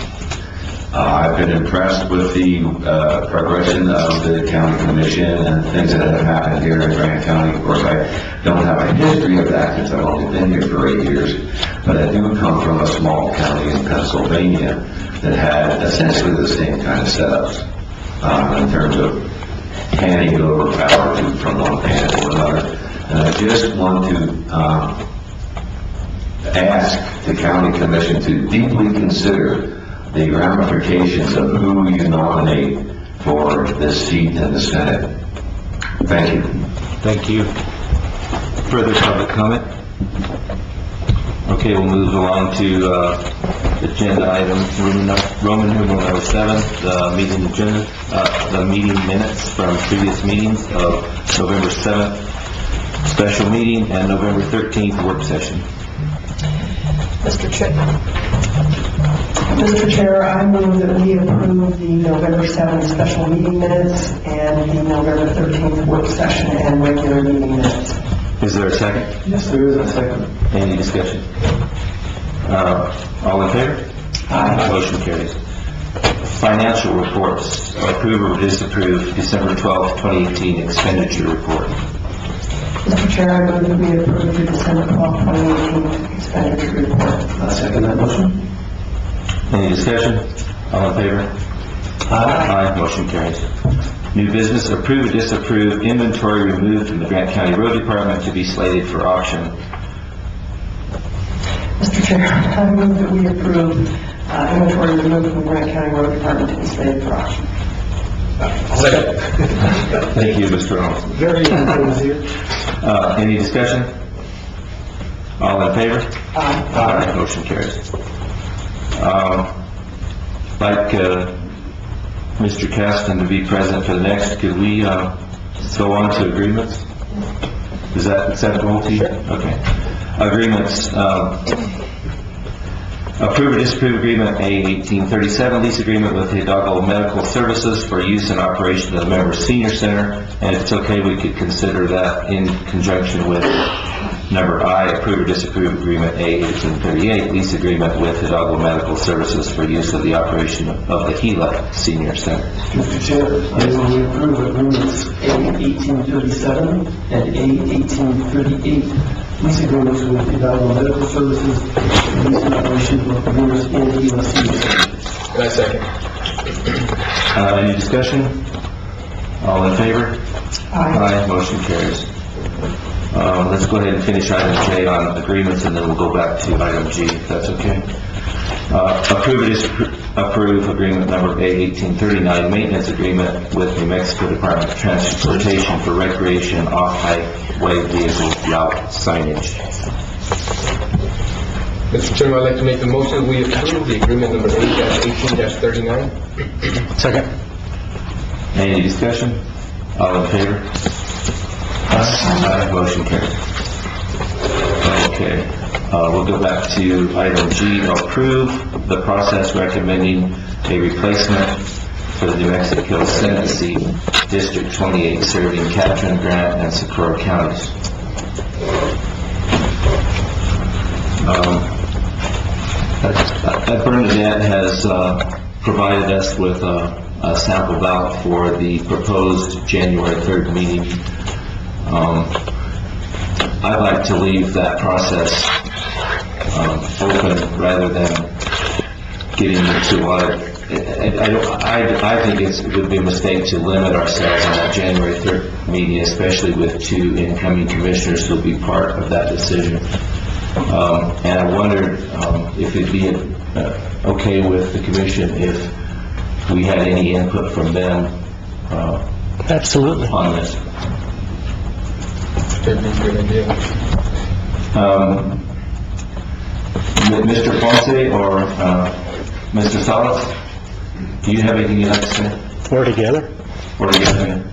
I've been impressed with the progression of the county commission and things that have happened here in Grant County. Of course, I don't have a history of that since I've only been here for 8 years, but I do come from a small county in Pennsylvania that had essentially the same kind of setups in terms of handing over power from one hand to another. And I just want to ask the county commission to deeply consider the ramifications of who you nominate for this seat in the Senate. Thank you. Thank you. Further public comment? Okay, we'll move along to agenda item Roman numeral number 7, the meeting agenda, the meeting minutes from previous meetings of November 7th special meeting and November 13th work session. Mr. Chair, I move that we approve the November 7th special meeting minutes and the November 13th work session and regular meeting minutes. Is there a second? Yes, there is a second. Any discussion? All in favor? Aye. Motion carries. Financial reports, approve or disapprove December 12th, 2018 expenditure report. Mr. Chair, I move that we approve the December 12th, 2018 expenditure report. I second that motion. Any discussion? All in favor? Aye. Motion carries. New business, approve or disapprove inventory removed from the Grant County Road Department to be slated for auction. Mr. Chair, I move that we approve inventory removed from the Grant County Road Department to be slated for auction. Second. Thank you, Mr. Owens. Very here. Any discussion? All in favor? Aye. Motion carries. Like Mr. Caston to be present for the next, could we go on to agreements? Is that acceptable to you? Okay. Agreements, approve or disapprove agreement A1837, lease agreement with Hidalgo Medical Services for use and operation of the Member Senior Center, and if it's okay, we could consider that in conjunction with number I, approve or disapprove agreement A1838, lease agreement with Hidalgo Medical Services for use of the operation of the Gila Senior Center. Mr. Chair, I move we approve agreements A1837 and A1838, lease agreements with Hidalgo Medical Services for use and operation of the Member Senior Center. And I second. Any discussion? All in favor? Aye. Motion carries. Let's go ahead and finish item J on agreements, and then we'll go back to item G, if that's okay. Approve or disapprove agreement number A1839, maintenance agreement with New Mexico Department of Transportation for recreation off-highway vehicle route signage. Mr. Chairman, I'd like to make a motion we approve the agreement number 8-18-39. Second. Any discussion? All in favor? Aye. Motion carries. Okay, we'll go back to item G, approve the process recommending a replacement for the New Mexico Senate seat, District 28, serving Catron, Grant, and Socorro counties. Bernadette has provided us with a sample ballot for the proposed January 3rd meeting. I'd like to leave that process open rather than getting into what I think it would be a mistake to limit ourselves on that January 3rd meeting, especially with 2 incoming commissioners who will be part of that decision. And I wondered if it'd be okay with the commission if we had any input from them Absolutely. on this. That'd be a good idea. Mr. Ponce or Mr. Salas, do you have anything you'd like to say? We're together. Or together?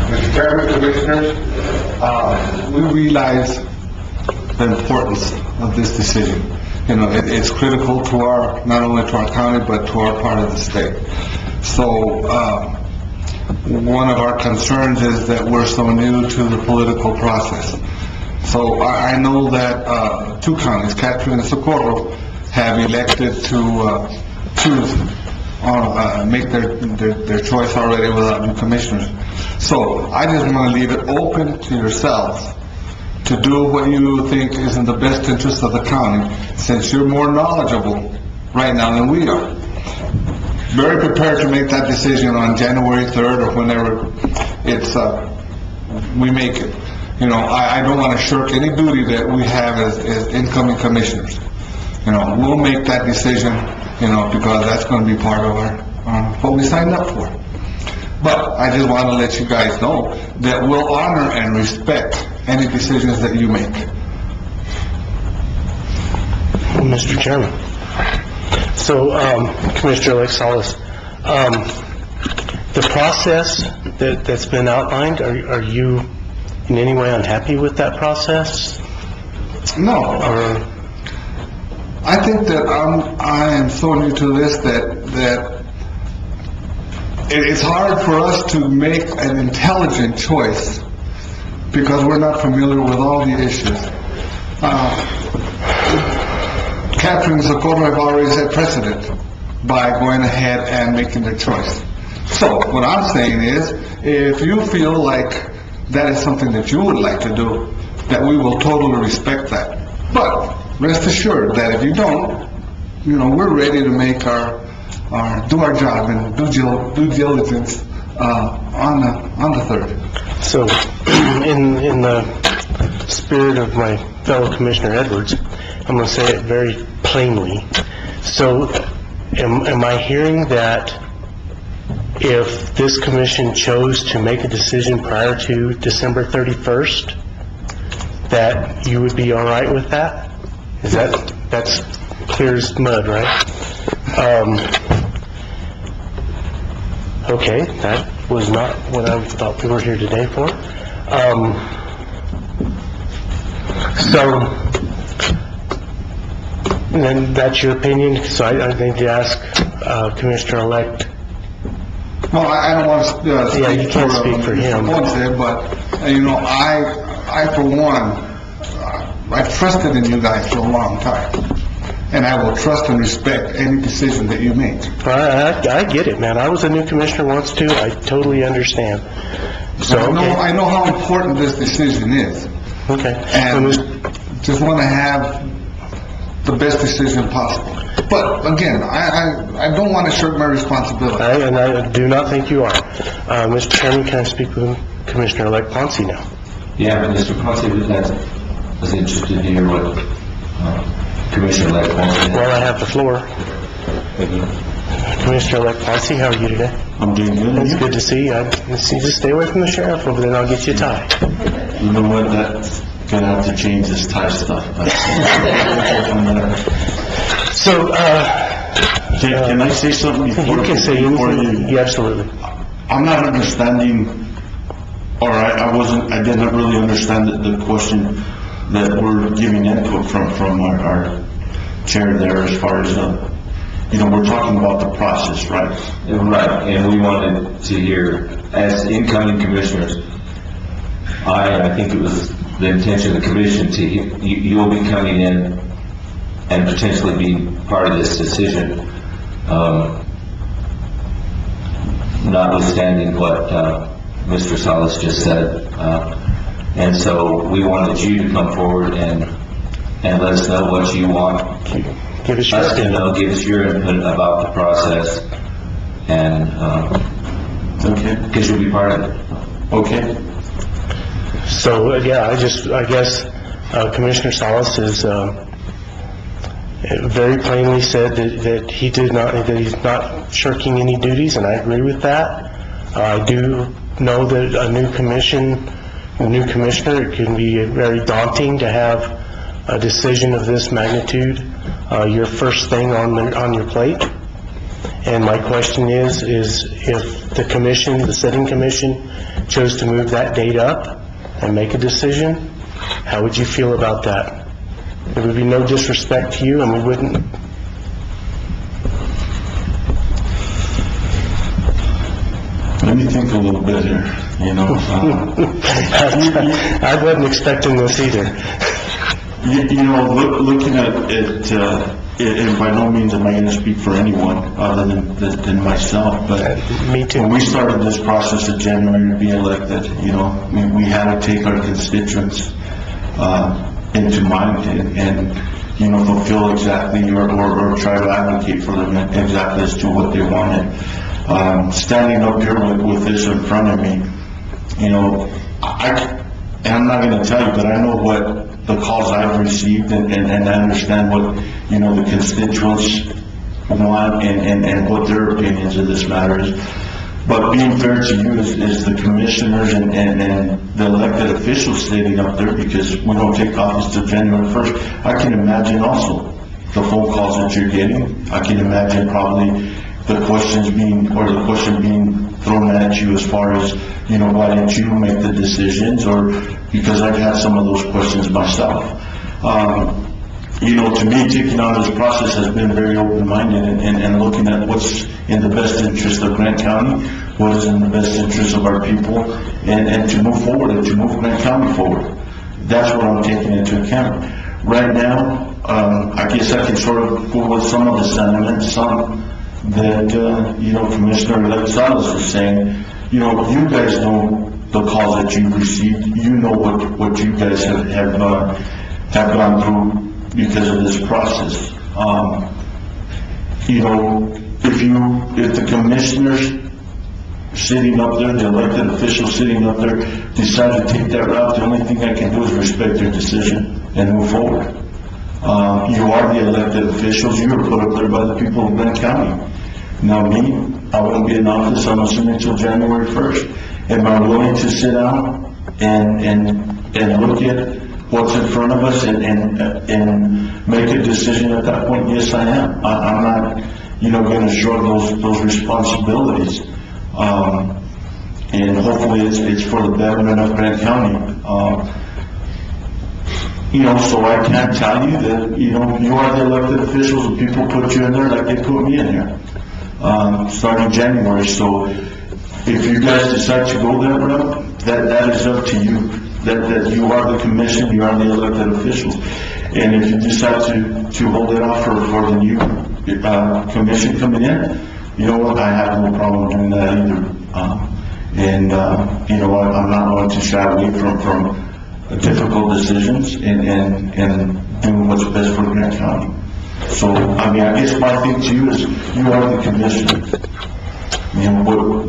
Mr. Chairman, Commissioners, we realize the importance of this decision. You know, it's critical to not only to our county, but to our part of the state. So, one of our concerns is that we're so new to the political process. So, I know that 2 counties, Catron and Socorro, have elected to choose make their choice already without new commissioners. So, I just want to leave it open to yourselves to do what you think is in the best interest of the county, since you're more knowledgeable right now than we are. Very prepared to make that decision on January 3rd or whenever we make it. You know, I don't want to shirk any duty that we have as incoming commissioners. You know, we'll make that decision, you know, because that's going to be part of what we signed up for. But I just want to let you guys know that we'll honor and respect any decisions that you make. Mr. Chairman. So, Commissioner Salas, the process that's been outlined, are you in any way unhappy with that process? No. Or, I think that I am so new to this that it's hard for us to make an intelligent choice because we're not familiar with all the issues. Catherine and Socorro have already set precedent by going ahead and making their choice. So what I'm saying is, if you feel like that is something that you would like to do, that we will totally respect that. But rest assured that if you don't, we're ready to make do our job and due diligence on the 3rd. So, in the spirit of my fellow Commissioner Edwards, I'm going to say it very plainly. So, am I hearing that if this commission chose to make a decision prior to December 31st, that you would be all right with that? That's clear as mud, right? Okay, that was not what I thought we were here today for. So, then that's your opinion, so I need to ask Commissioner-elect. Well, I don't want to speak Yeah, you can't speak for him. But, I for one, I've trusted in you guys for a long time. And I will trust and respect any decision that you make. I get it, man. I was a new commissioner once too. I totally understand. So, I know how important this decision is. Okay. And just want to have the best decision possible. But again, I don't want to shirk my responsibility. And I do not think you are. Mr. Chairman, can I speak with Commissioner-elect Ponce now? Yeah, Mr. Ponce was interested to hear what Commissioner-elect Ponce had. Well, I have the floor. Commissioner-elect Ponce, how are you today? I'm doing good. It's good to see you. Just stay away from the sheriff over there and I'll get you a tie. You know what, that's gonna have to change this tie stuff. So, can I say something before? You can say anything. Yeah, absolutely. I'm not understanding, or I didn't really understand the question that we're giving input from our chair there as far as, we're talking about the process, right? Right, and we wanted to hear, as incoming commissioners, I think it was the intention of the commission you'll be coming in and potentially be part of this decision, notwithstanding what Mr. Salas just said. And so we wanted you to come forward and let us know what you want. Give us your input about the process, and because you'll be part of it. Okay. So, yeah, I guess Commissioner Salas has very plainly said that that he's not shirking any duties, and I agree with that. I do know that a new commissioner, it can be very daunting to have a decision of this magnitude, your first thing on your plate. And my question is if the commission, the sitting commission, chose to move that date up and make a decision, how would you feel about that? There would be no disrespect to you, and we wouldn't. Let me think a little bit here, I wasn't expecting this either. Looking at it, and by no means am I going to speak for anyone other than myself, but me too. When we started this process in January to be elected, we had to take our constituents into mind and fulfill exactly or try to advocate for them exactly as to what they wanted. Standing up here with this in front of me, I'm not going to tell you, but I know what the calls I've received and I understand what, the constituents want and what their opinions of this matter is. But being fair to you is the commissioners and the elected officials sitting up there, because we don't take office till January 1st. I can imagine also the phone calls that you're getting. I can imagine probably the question being thrown at you as far as, why didn't you make the decisions, or because I've had some of those questions myself. To me, taking on this process has been very open-minded and looking at what's in the best interest of Grant County, what is in the best interest of our people, and to move forward and to move Grant County forward. That's what I'm taking into account. Right now, I guess I can sort of go with some of the sentiments, some that, Commissioner Salas is saying. You guys know the calls that you've received. You know what you guys have gone through because of this process. If the commissioners sitting up there, the elected officials sitting up there, decide to take that route, the only thing I can do is respect their decision and move forward. You are the elected officials. You were put up there by the people of Grant County. Now me, I won't be in office, I'm assuming, until January 1st. Am I willing to sit down and look at what's in front of us and make a decision at that point? Yes, I am. I'm not, going to shrug those responsibilities. And hopefully it's for the betterment of Grant County. So I can't tell you that, you are the elected officials and people put you in there like they put me in here, starting January. So if you guys decide to go that route, that is up to you. That you are the commission, you are the elected officials. And if you decide to hold it off for the new commission coming in, you know what, I have no problem doing that either. I'm not going to shy away from difficult decisions and doing what's best for Grant County. So, I guess my thing to you is, you are the commission.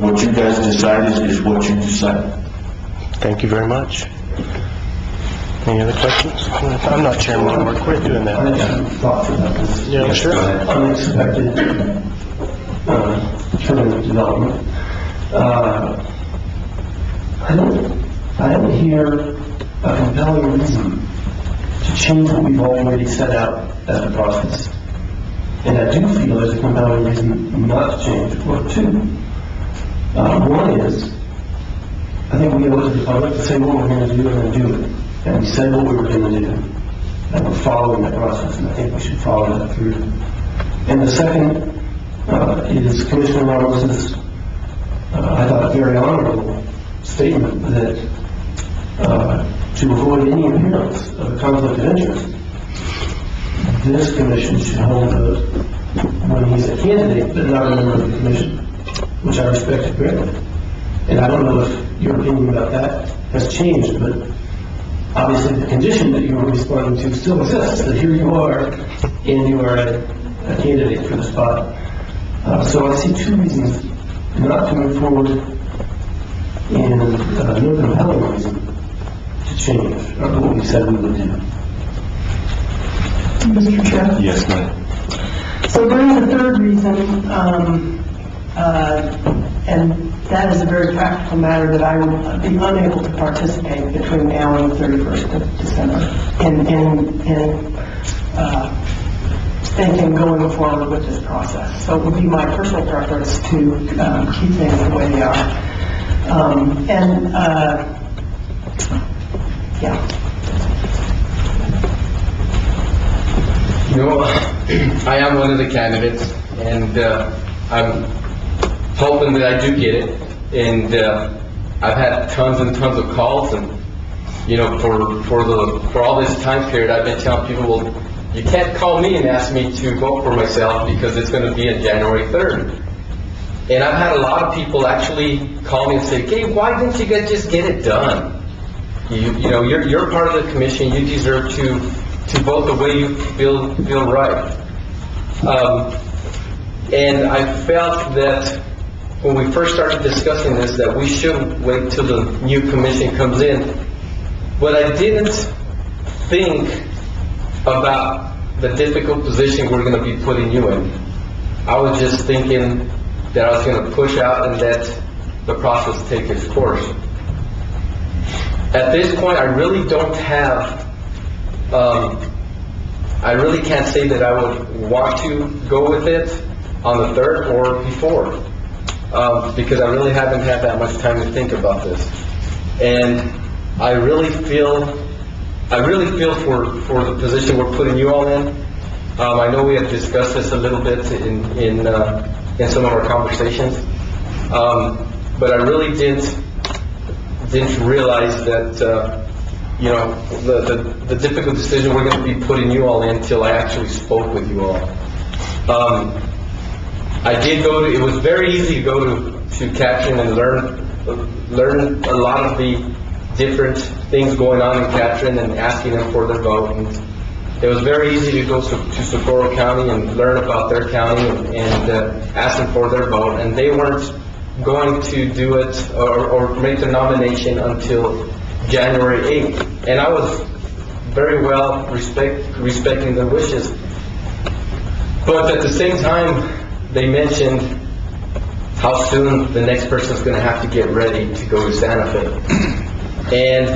What you guys decide is what you decide. Thank you very much. Any other questions? I'm not chairman anymore. Quit doing that. I have some thoughts about this. Yeah, sure. Unexpected turn of development. I don't hear a compelling reason to change what we've already set out as a process. And I do feel there's a compelling reason not to change, or two. One is, I think we owe it to the public to say what we're going to do and then do it. And we said what we were going to do. And we're following that process, and I think we should follow that through. And the second is Commissioner Ramos's, I thought, very honorable statement that to avoid any appearance of a conflict of interest, this commission should hold those when he's a candidate but not a member of the commission, which I respect greatly. And I don't know if your opinion about that has changed, but obviously the condition that you were responding to still exists, that here you are and you are a candidate for the spot. So I see two reasons not to move forward and no compelling reason to change what we said we would do. Mr. Chair? Yes, ma'am. So there is a third reason, and that is a very practical matter, that I will be unable to participate between now and the 31st of December in thinking going forward with this process. So it would be my personal preference to keep things the way they are. I am one of the candidates, and I'm hoping that I do get it. And I've had tons and tons of calls, and for all this time period, I've been telling people, well, you can't call me and ask me to vote for myself because it's going to be on January 3rd. And I've had a lot of people actually call me and say, "Hey, why didn't you guys just get it done? You're part of the commission. You deserve to vote the way you feel right." And I felt that when we first started discussing this, that we shouldn't wait till the new commission comes in. But I didn't think about the difficult position we're going to be putting you in. I was just thinking that I was going to push out and let the process take its course. At this point, I really don't have, I really can't say that I would want to go with it on the 3rd or before, because I really haven't had that much time to think about this. And I really feel for the position we're putting you all in. I know we have discussed this a little bit in some of our conversations, but I really didn't realize that the difficult decision we're going to be putting you all in until I actually spoke with you all. I did go to. It was very easy to go to Katrin and learn a lot of the different things going on in Katrin and asking them for their vote. And it was very easy to go to Socorro County and learn about their county and ask them for their vote. And they weren't going to do it or make the nomination until January 8th. And I was very well respecting their wishes. But at the same time, they mentioned how soon the next person's going to have to get ready to go to Santa Fe. And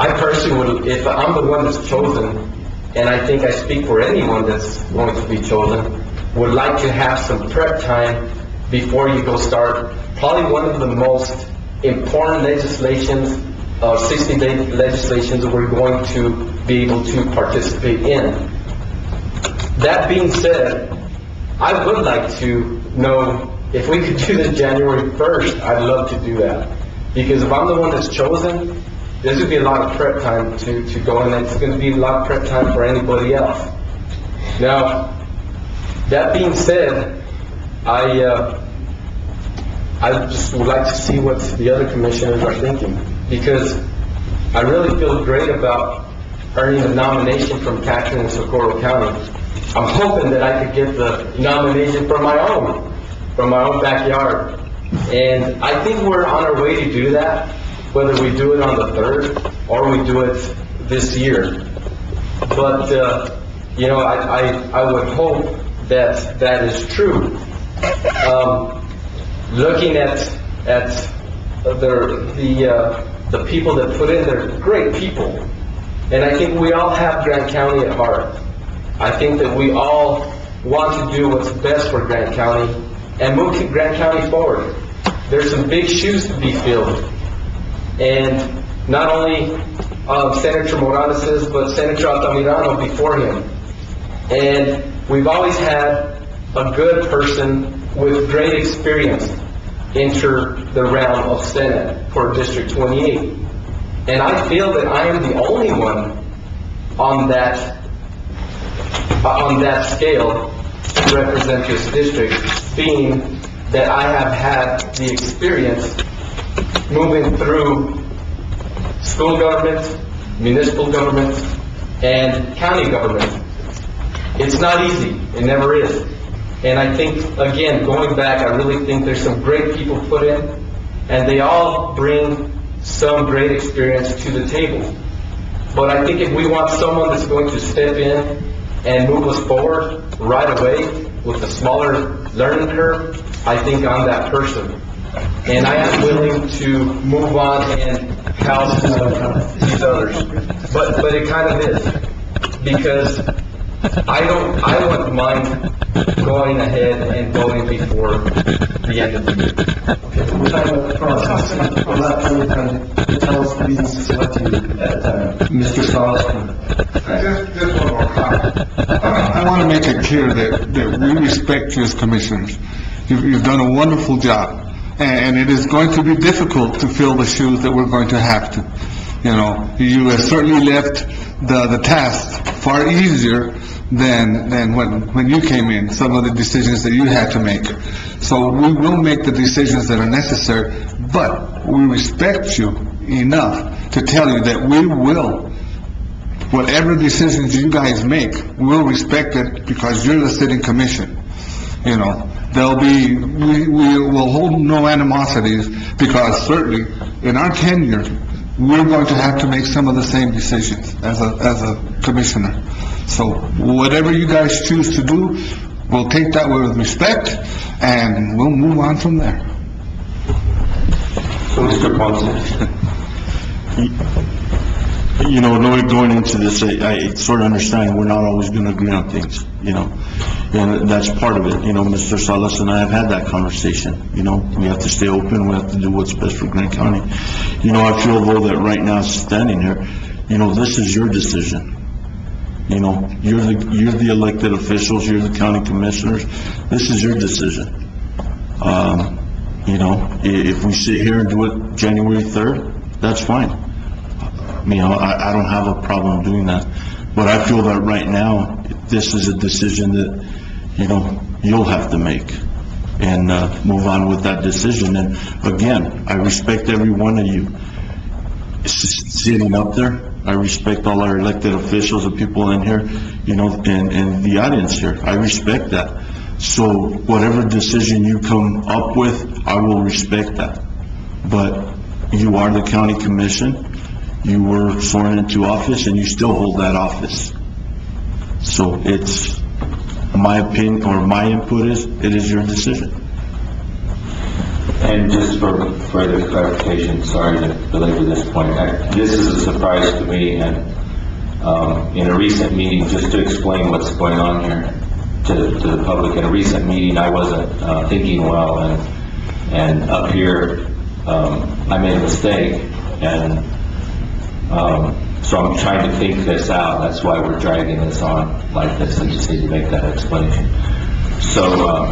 I personally would, if I'm the one that's chosen, and I think I speak for anyone that's going to be chosen, would like to have some prep time before you go start probably one of the most important legislations, 60-day legislations that we're going to be able to participate in. That being said, I would like to know if we could do this January 1st, I'd love to do that. Because if I'm the one that's chosen, there's going to be a lot of prep time to go in, and it's going to be a lot of prep time for anybody else. Now, that being said, I just would like to see what the other commissioners are thinking, because I really feel great about earning a nomination from Katrin and Socorro County. I'm hoping that I could get the nomination from my own backyard. And I think we're on our way to do that, whether we do it on the 3rd or we do it this year. But, I would hope that that is true. Looking at the people that put in, they're great people. And I think we all have Grant County at heart. I think that we all want to do what's best for Grant County and move Grant County forward. There's some big shoes to be filled. And not only Senator Morales' but Senator Altamirano before him. And we've always had a good person with great experience enter the realm of Senate for District 28. And I feel that I am the only one on that scale to represent this district, being that I have had the experience moving through school government, municipal government, and county government. It's not easy. It never is. And I think, again, going back, I really think there's some great people put in, and they all bring some great experience to the table. But I think if we want someone that's going to step in and move us forward right away with a smaller learning curve, I think I'm that person. And I am willing to move on and house these others. But it kind of is. Because I wouldn't mind going ahead and voting before the end of the year. Okay, we're talking about the process. We're not really trying to tell us the reasons to select you at the time. Mr. Stiles? Just one more comment. I want to make it clear that we respect you as commissioners. You've done a wonderful job. And it is going to be difficult to fill the shoes that we're going to have to. You have certainly left the task far easier than when you came in, some of the decisions that you had to make. So we will make the decisions that are necessary, but we respect you enough to tell you that we will, whatever decisions you guys make, we'll respect it because you're the sitting commission. We will hold no animosities because certainly in our tenure, we're going to have to make some of the same decisions as a commissioner. So whatever you guys choose to do, we'll take that with respect, and we'll move on from there. Mr. Ponce? You know, going into this, I sort of understand we're not always going to agree on things, you know, and that's part of it. You know, Mr. Salas and I have had that conversation. You know, we have to stay open, we have to do what's best for Grant County. You know, I feel though that right now, standing here, you know, this is your decision. You know, you're the elected officials, you're the county commissioners, this is your decision. You know, if we sit here and do it January 3rd, that's fine. You know, I don't have a problem doing that. But I feel that right now, this is a decision that, you know, you'll have to make and move on with that decision. And again, I respect every one of you sitting up there. I respect all our elected officials and people in here, you know, and the audience here. I respect that. So whatever decision you come up with, I will respect that. But you are the county commission. You were sworn into office and you still hold that office. So it's my opinion, or my input is, it is your decision. And just for further clarification, sorry to belabor this point, this is a surprise to me, and in a recent meeting, just to explain what's going on here to the public, in a recent meeting, I wasn't thinking well, and up here, I made a mistake, and so I'm trying to think this out. That's why we're dragging this on like this. I just need to make that explanation. So,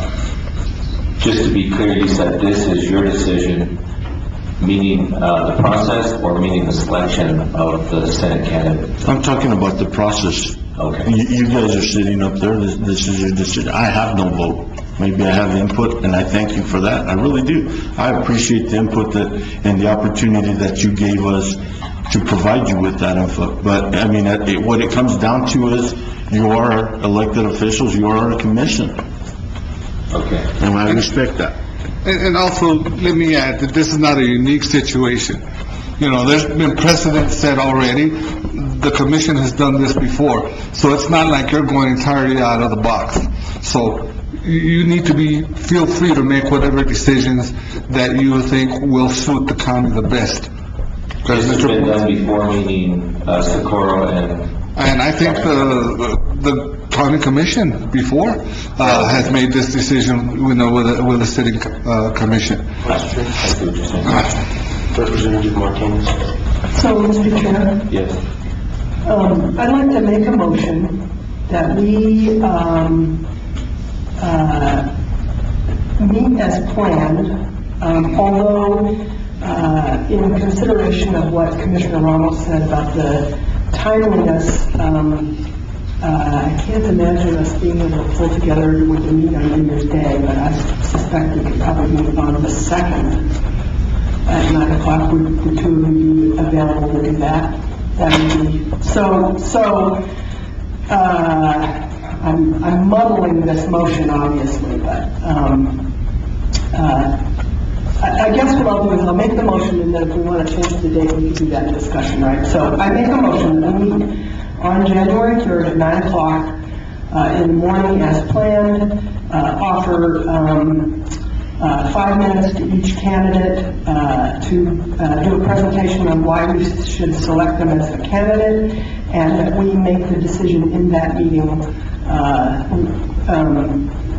just to be clear, you said this is your decision, meaning the process, or meaning the selection of the Senate candidate? I'm talking about the process. Okay. You guys are sitting up there, this is your decision. I have no vote. Maybe I have input, and I thank you for that. I really do. I appreciate the input and the opportunity that you gave us to provide you with that info. But, I mean, what it comes down to is you are elected officials, you are a commission. Okay. And I respect that. And also, let me add that this is not a unique situation. You know, there's been precedent set already. The commission has done this before. So it's not like you're going entirely out of the box. So you need to feel free to make whatever decisions that you think will suit the county the best. This has been done before, meaning Socorro and I think the county commission before has made this decision, you know, with the sitting commission. Representative Martinez. So, Mr. Chair? Yes. I'd like to make a motion that we meet as planned, although in consideration of what Commissioner Ramos said about the timeliness, I can't imagine us being able to pull together with the meet on New Year's Day, but I suspect we could probably move on the 2nd at 9 o'clock. Would the two of you be available to do that? I'm muddling this motion, obviously, but I guess what I'll do is I'll make the motion, and then if we want to change the date, we can do that in discussion, right? So I make a motion that we meet on January 3rd at 9 o'clock in the morning as planned, offer 5 minutes to each candidate to do a presentation on why we should select them as a candidate, and that we make the decision in that meeting.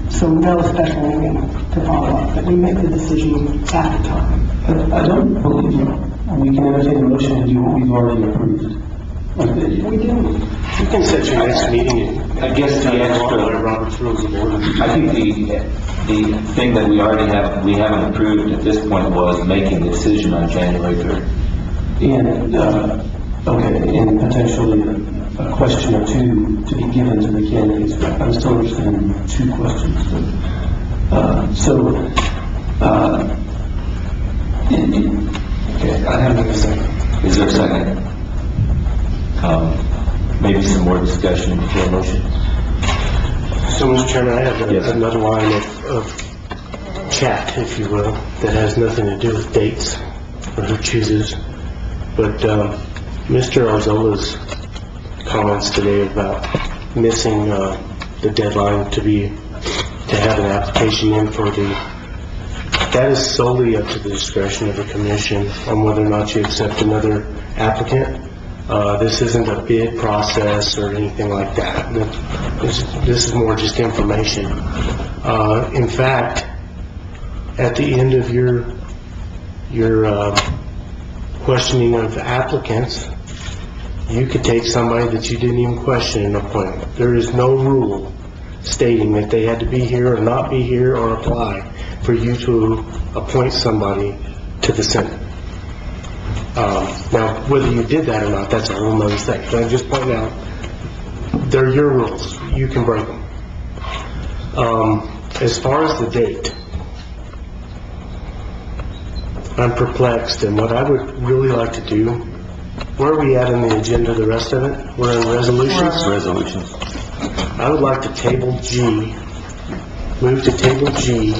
So no special meeting to follow up, that we make the decision at the time. I don't believe we can entertain a motion to do what we've already approved. We do. You can set your next meeting. I guess the extra, Robert's Rules of Order. I think the thing that we haven't approved at this point was making the decision on January 3rd. And, and potentially a question or two to be given to the candidates. I'm still interested in 2 questions. Okay, I have a second. Is there a second? Maybe some more discussion before motion. So, Mr. Chairman, I have another line of chat, if you will, that has nothing to do with dates or who chooses. But Mr. Arzola's comments today about missing the deadline to be to have an application in for that is solely up to the discretion of the commission on whether or not you accept another applicant. This isn't a bid process or anything like that. This is more just information. In fact, at the end of your questioning of applicants, you could take somebody that you didn't even question an appointment. There is no rule stating that they had to be here or not be here or apply for you to appoint somebody to the Senate. Now, whether you did that or not, that's a whole other thing. But I'm just pointing out, they're your rules. You can break them. As far as the date, I'm perplexed, and what I would really like to do, where are we at in the agenda, the rest of it? We're in resolutions? Resolutions. I would like to table G, move to table G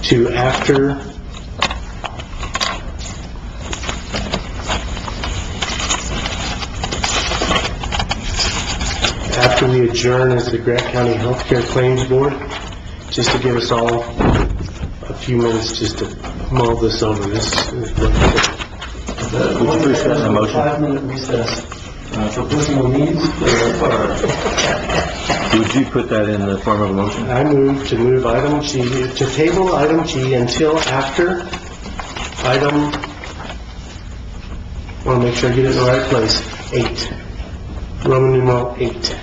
to after we adjourn as the Grant County Healthcare Claims Board, just to give us all a few minutes just to mull this over. Would you please press the motion? 5-minute recess for personal needs. Would you put that in the form of a motion? I move to item G, to table item G until after item, I want to make sure I get it in the right place, 8. Roman numeral 8.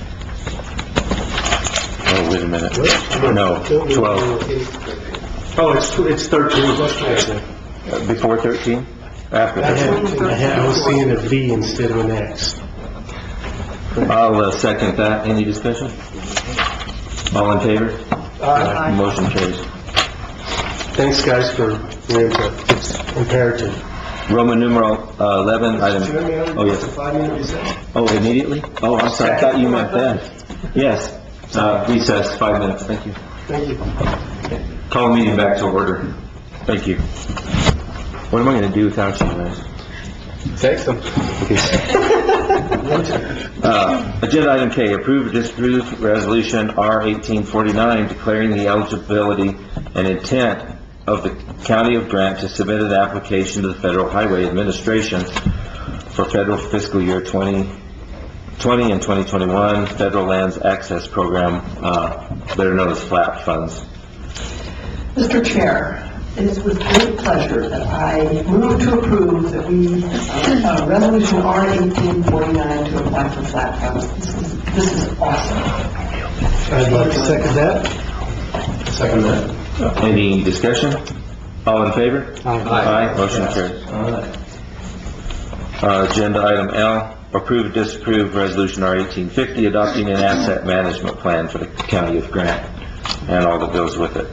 Oh, wait a minute. No, 12. Oh, it's 13. Before 13? After? I was seeing a V instead of an X. I'll second that. Any discussion? All in favor? Aye. Motion carries. Thanks, guys, for your input. It's imperative. Roman numeral 11, item... Oh, yes. 5-minute recess? Oh, immediately? Oh, I'm sorry. I thought you meant that. Yes. Recess, 5 minutes. Thank you. Thank you. Call the meeting back to order. Thank you. What am I going to do without you guys? Text them. Agenda item K, approve or disapprove resolution R-1849 declaring the eligibility and intent of the County of Grant to submit an application to the Federal Highway Administration for federal fiscal year 2020 and 2021 Federal Lands Access Program, better known as FLAP funds. Mr. Chair, it is with great pleasure that I move to approve that we, Resolution R-1849 to apply for flat funds. This is awesome. I'd like to second that. Second that. Any discussion? All in favor? Aye. Motion carries. All right. Agenda item L, approve or disapprove resolution R-1850 adopting an asset management plan for the County of Grant and all that goes with it.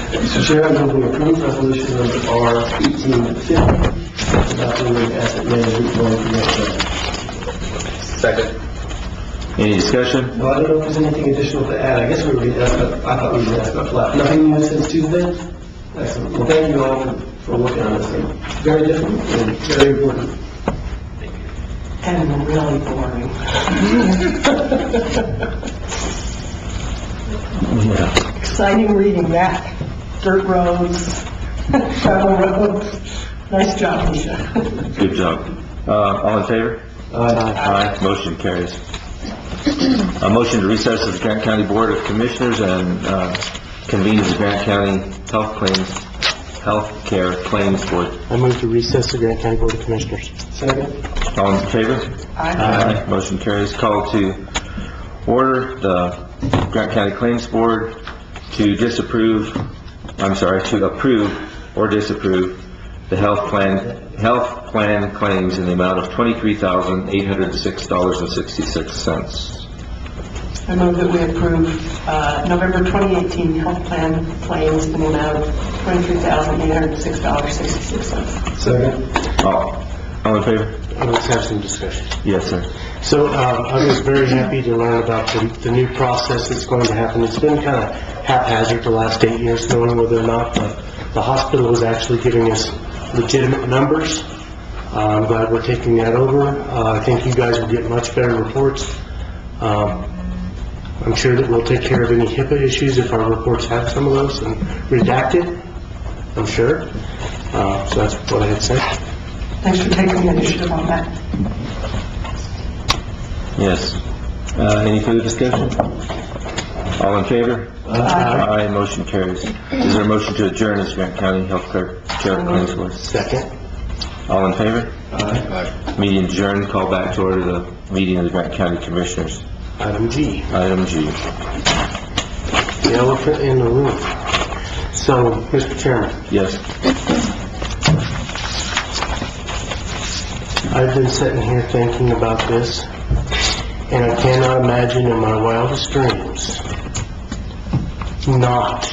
Mr. Chair, I move we approve resolution number R-1850, adopting the asset management plan for Grant. Second. Any discussion? Well, I don't know if there's anything additional to add. I guess we were going to ask, but I thought we were going to ask about flat. Nothing new since Tuesday? Excellent. Well, thank you all for working on this. Very different and very important. And really boring. Yeah. Exciting reading that. Dirt roads, travel roads. Nice job, Misha. Good job. All in favor? Aye. Motion carries. A motion to recess of the Grant County Board of Commissioners and convene the Grant County Healthcare Claims Board. I move to recess the Grant County Board of Commissioners. Second. All in favor? Aye. Motion carries. Call to order the Grant County Claims Board to approve or disapprove the health plan claims in the amount of $23,806.66. I move that we approve November 2018 health plan claims in the amount of $23,806.66. Second. All in favor? Let's have some discussion. Yes, sir. So I was very happy to learn about the new process that's going to happen. It's been kind of haphazard the last 8 years, knowing whether or not the hospital was actually giving us legitimate numbers. I'm glad we're taking that over. I think you guys will get much better reports. I'm sure that we'll take care of any HIPAA issues if our reports have some of those and redacted, I'm sure. So that's what I had said. Thanks for taking the initiative on that. Yes. Any further discussion? All in favor? Aye. Aye, motion carries. Is there a motion to adjourn as Grant County Health Clerk, Sheriff Clinsworth? Second. All in favor? Aye. Meeting adjourned. Call back to order the meeting of the Grant County Commissioners. Item G, Item G. the elephant in the room. So, Mr. Chairman, Yes. I've been sitting here thinking about this, and I cannot imagine in my wildest dreams not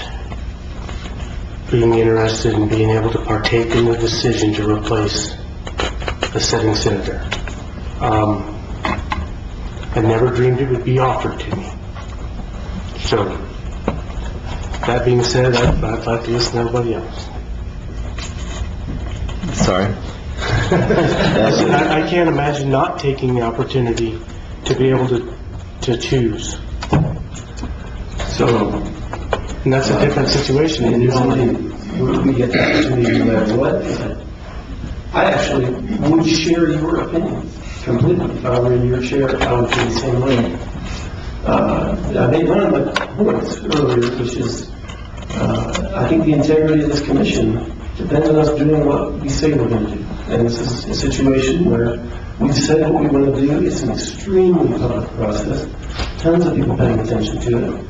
being interested in being able to partake in the decision to replace the sitting senator. I never dreamed it would be offered to me. So, that being said, I'd like to listen to everybody else. Sorry. I can't imagine not taking the opportunity to be able to choose. So, And that's a different situation. and usually, we get the opportunity no matter what. I actually would share your opinion completely. If I were in your chair, I would feel the same way. I made one of the points earlier, which is, I think the integrity of this commission depends on us doing what we say we're going to do. And this is a situation where we've said what we want to do. It's an extremely public process. Tons of people paying attention to it.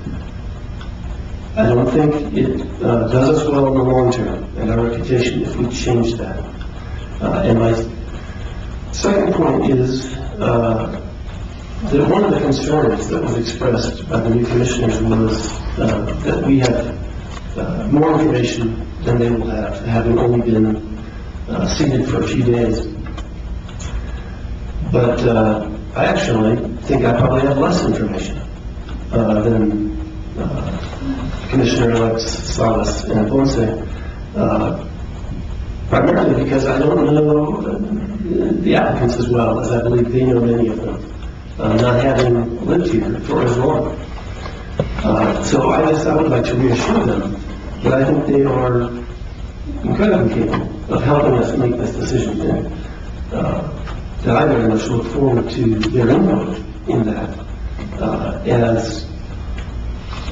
I don't think it does us well in the long term and our reputation if we change that. And my second point is that one of the concerns that was expressed by the new commissioners was that we have more information than they will have, having only been seated for a few days. But I actually think I probably have less information than Commissioner-elects Salas and Ponce, primarily because I don't know the applicants as well as I believe they know many of them, not having lived here for as long. So I guess I would like to reassure them that I think they are incredibly capable of helping us make this decision. And that I very much look forward to their input in that.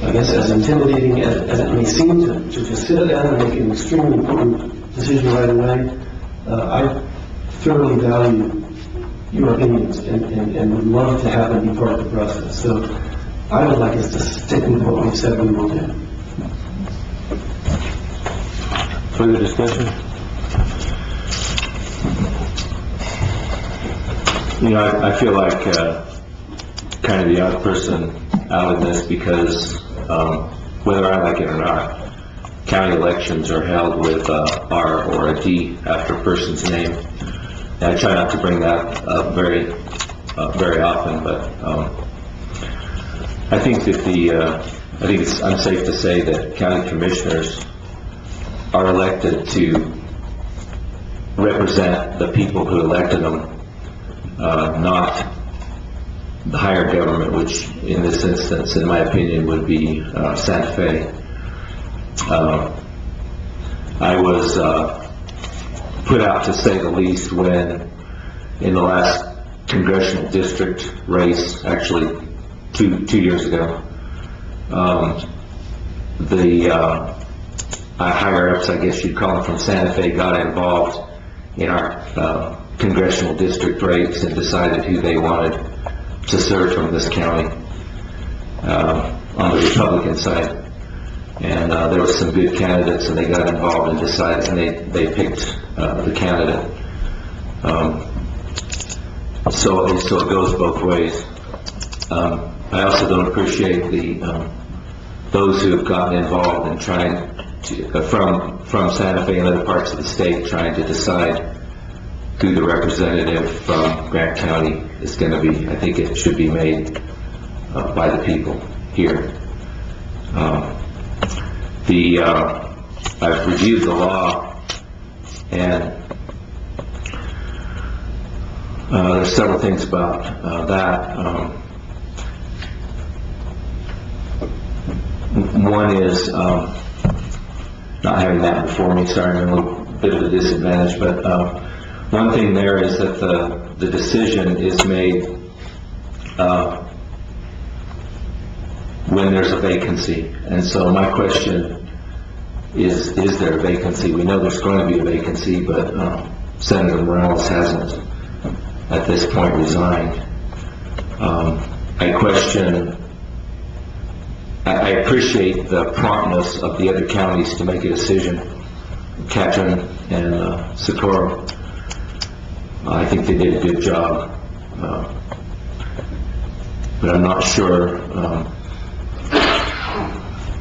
As intimidating as it may seem to just sit down and make an extremely important decision right away, I thoroughly value your opinions and would love to have them be part of the process. So I would like us to stick with what we've said we will do. Further discussion? You know, I feel like kind of the odd person out in this because whether I like it or not, county elections are held with R or a D after a person's name. And I try not to bring that up very often, but I think that I'm safe to say that county commissioners are elected to represent the people who elected them, not the higher government, which in this instance, in my opinion, would be Santa Fe. I was put out, to say the least, when in the last congressional district race, actually two years ago, the higher-ups, I guess you'd call them, from Santa Fe got involved in our congressional district race and decided who they wanted to serve from this county on the Republican side. And there were some good candidates, and they got involved and decided, and they picked the candidate. So it goes both ways. I also don't appreciate those who have gotten involved in trying to, from Santa Fe and other parts of the state, trying to decide who the representative from Grant County is going to be. I think it should be made by the people here. I've reviewed the law, and there's several things about that. One is, not having that before me, sorry, I'm a little bit of a disadvantage, but one thing there is that the decision is made when there's a vacancy. And so my question is there a vacancy? We know there's going to be a vacancy, but Senator Morales hasn't at this point resigned. I appreciate the promptness of the other counties to make a decision. Catron and Socorro, I think they did a good job, but I'm not sure.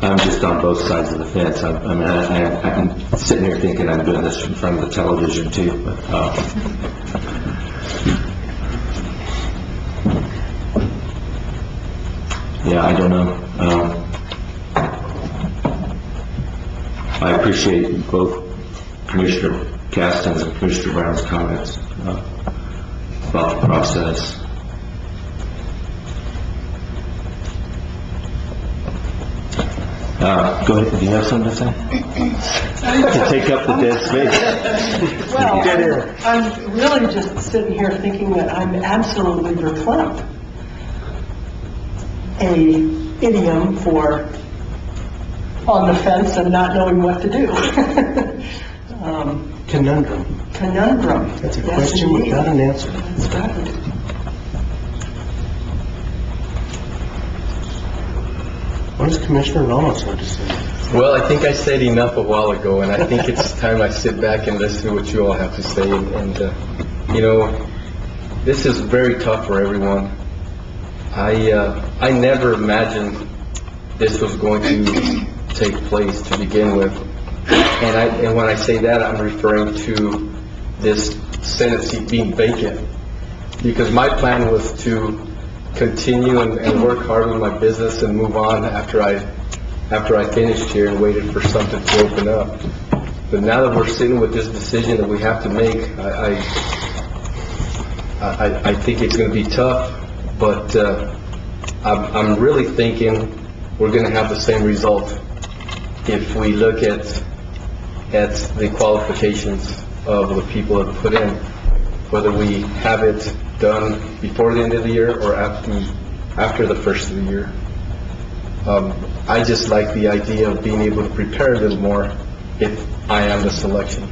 I'm just on both sides of the fence. I'm sitting here thinking I'm doing this in front of the television too, but yeah, I don't know. I appreciate both Commissioner Caston's and Commissioner Brown's comments about the process. Go ahead. Do you have something to say? To take up the dead space. Well, I'm really just sitting here thinking that I'm absolutely verklempt. A idiom for on the fence and not knowing what to do. Conundrum. Conundrum. That's a Yes, question indeed. without an answer. That's right. What does Commissioner Ramos have to say? Well, I think I said enough a while ago, and I think it's time I sit back and listen to what you all have to say. And you know, this is very tough for everyone. I never imagined this was going to take place to begin with. And when I say that, I'm referring to this Senate seat being vacant. Because my plan was to continue and work hard with my business and move on after I finished here and waited for something to open up. But now that we're sitting with this decision that we have to make, I think it's going to be tough, but I'm really thinking we're going to have the same result if we look at the qualifications of the people that put in, whether we have it done before the end of the year or after the first of the year. I just like the idea of being able to prepare a little more if I am the selection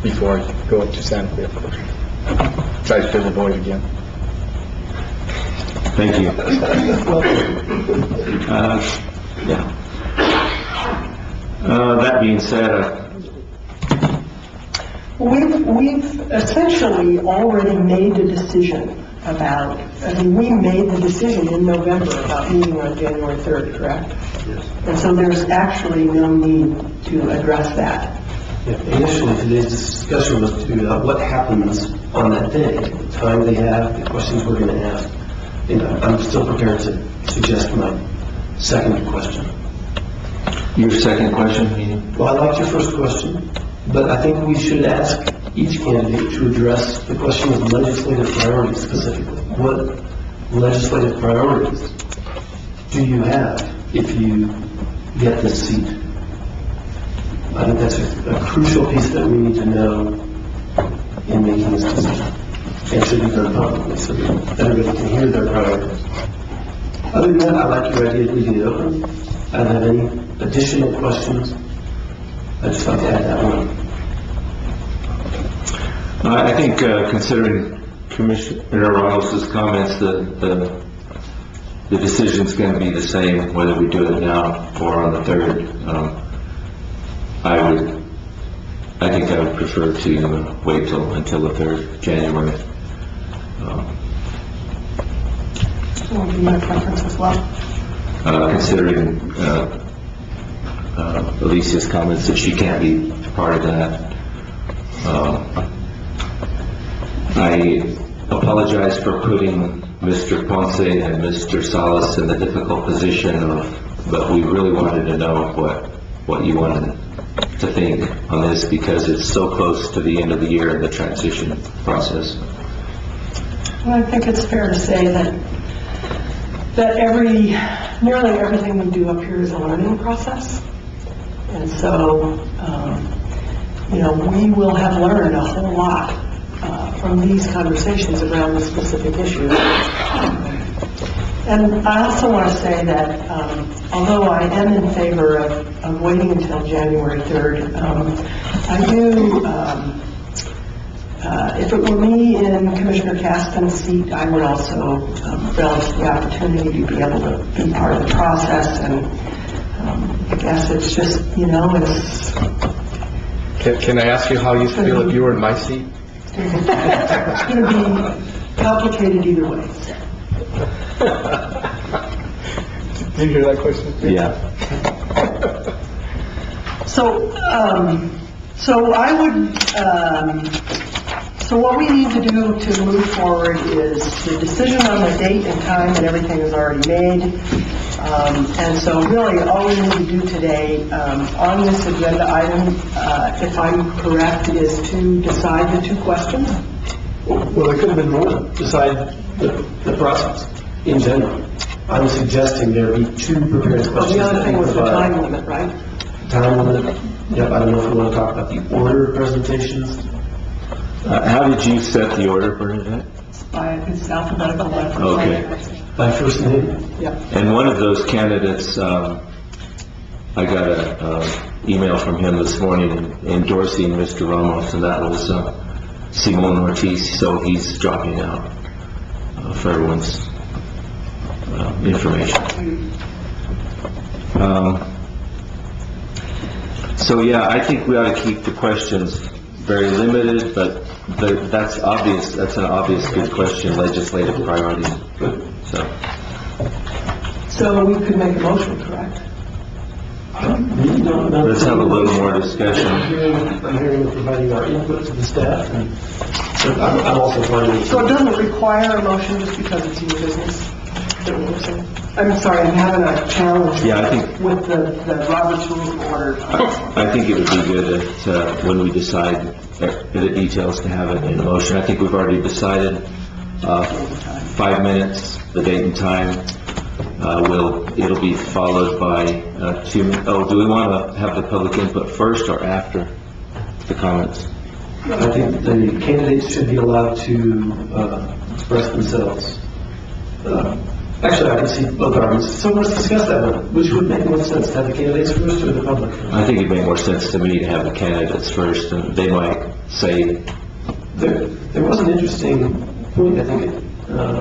before I go up to Santa Fe. Try to fill the void again. Thank you. That being said, We've essentially already made a decision about, we made the decision in November about meeting on January 3rd, correct? Yes. And so there's actually no need to address that. Yeah, initially, today's discussion was to what happens on that day, the time they have, the questions we're going to ask. And I'm still prepared to suggest my second question. your second question, meaning? Well, I liked your first question, but I think we should ask each candidate to address the question of legislative priorities specifically. What legislative priorities do you have if you get this seat? I think that's a crucial piece that we need to know in making this decision. And should be done publicly so that everybody can hear their priorities. Other than that, I like your idea of leaving it open. I don't have any additional questions. I'd just like to add that one. I think considering Commissioner Ramos's comments, the decision's going to be the same whether we do it now or on the 3rd. I think I would prefer to wait until the 3rd, January. Would be my preference as well. Considering Alicia's comments that she can't be part of that. I apologize for putting Mr. Ponce and Mr. Salas in the difficult position but we really wanted to know what you wanted to think on this because it's so close to the end of the year in the transition process. Well, I think it's fair to say that that nearly everything we do up here is a learning process. And so, we will have learned a whole lot from these conversations around the specific issues. And I also want to say that although I am in favor of waiting until January 3rd, I do, if it were me in Commissioner Caston's seat, I would also relish the opportunity to be able to be part of the process. And I guess it's just, it's... Can I ask you how you feel if you were in my seat? It's going to be complicated either way. Did you hear that question? Yeah. So what we need to do to move forward is the decision on the date and time and everything is already made. And so really all we need to do today on this agenda item, if I'm correct, is to decide the 2 questions. Well, there could have been more. Decide the process in general. I was suggesting there be 2 prepared questions. The other thing was the time limit, right? Time limit. Yep, I don't know if we want to talk about the order of presentations. How did you set the order, Bernadette? It's alphabetical by first Okay. name. By first name? Yep. And one of those candidates, I got an email from him this morning endorsing Mr. Ramos, and that was Simon Ortiz, so he's dropping out for everyone's information. So yeah, I think we ought to keep the questions very limited, but that's obvious. That's an obvious good question, legislative priorities. So we could make a motion, correct? Let's have a little more discussion. I'm hearing we're providing our input to the staff, and I'm also finding... So it doesn't require a motion just because it's new business? Is that what we're saying? I'm sorry, I'm having a challenge with the Robert's Rules of Order. I think it would be good that when we decide the details to have it in motion. I think we've already decided 5 minutes, the date and time. It'll be followed by 2 minutes. Oh, do we want to have the public input first or after the comments? I think the candidates should be allowed to express themselves. Actually, I can see both arguments. So let's discuss that one. Which would make more sense, to have the candidates first or the public first? I think it'd make more sense to me to have the candidates first, and they might say... There was an interesting point, I think it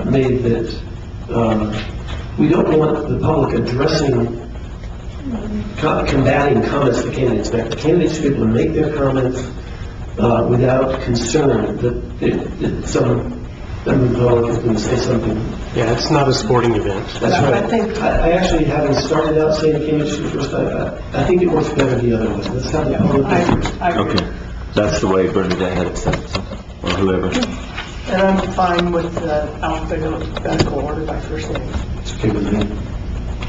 made that we don't want the public addressing, combating comments the candidates make. The candidates should be able to make their comments without concern that some member of the public is going to say something. Yeah, it's not a sporting event. That's right. I actually, having started out saying the candidates should first, I think it works better the other way. Let's have the public first. Okay, that's the way Bernadette had it set, or whoever. And I'm fine with the alphabetical order by first name. It's okay with me.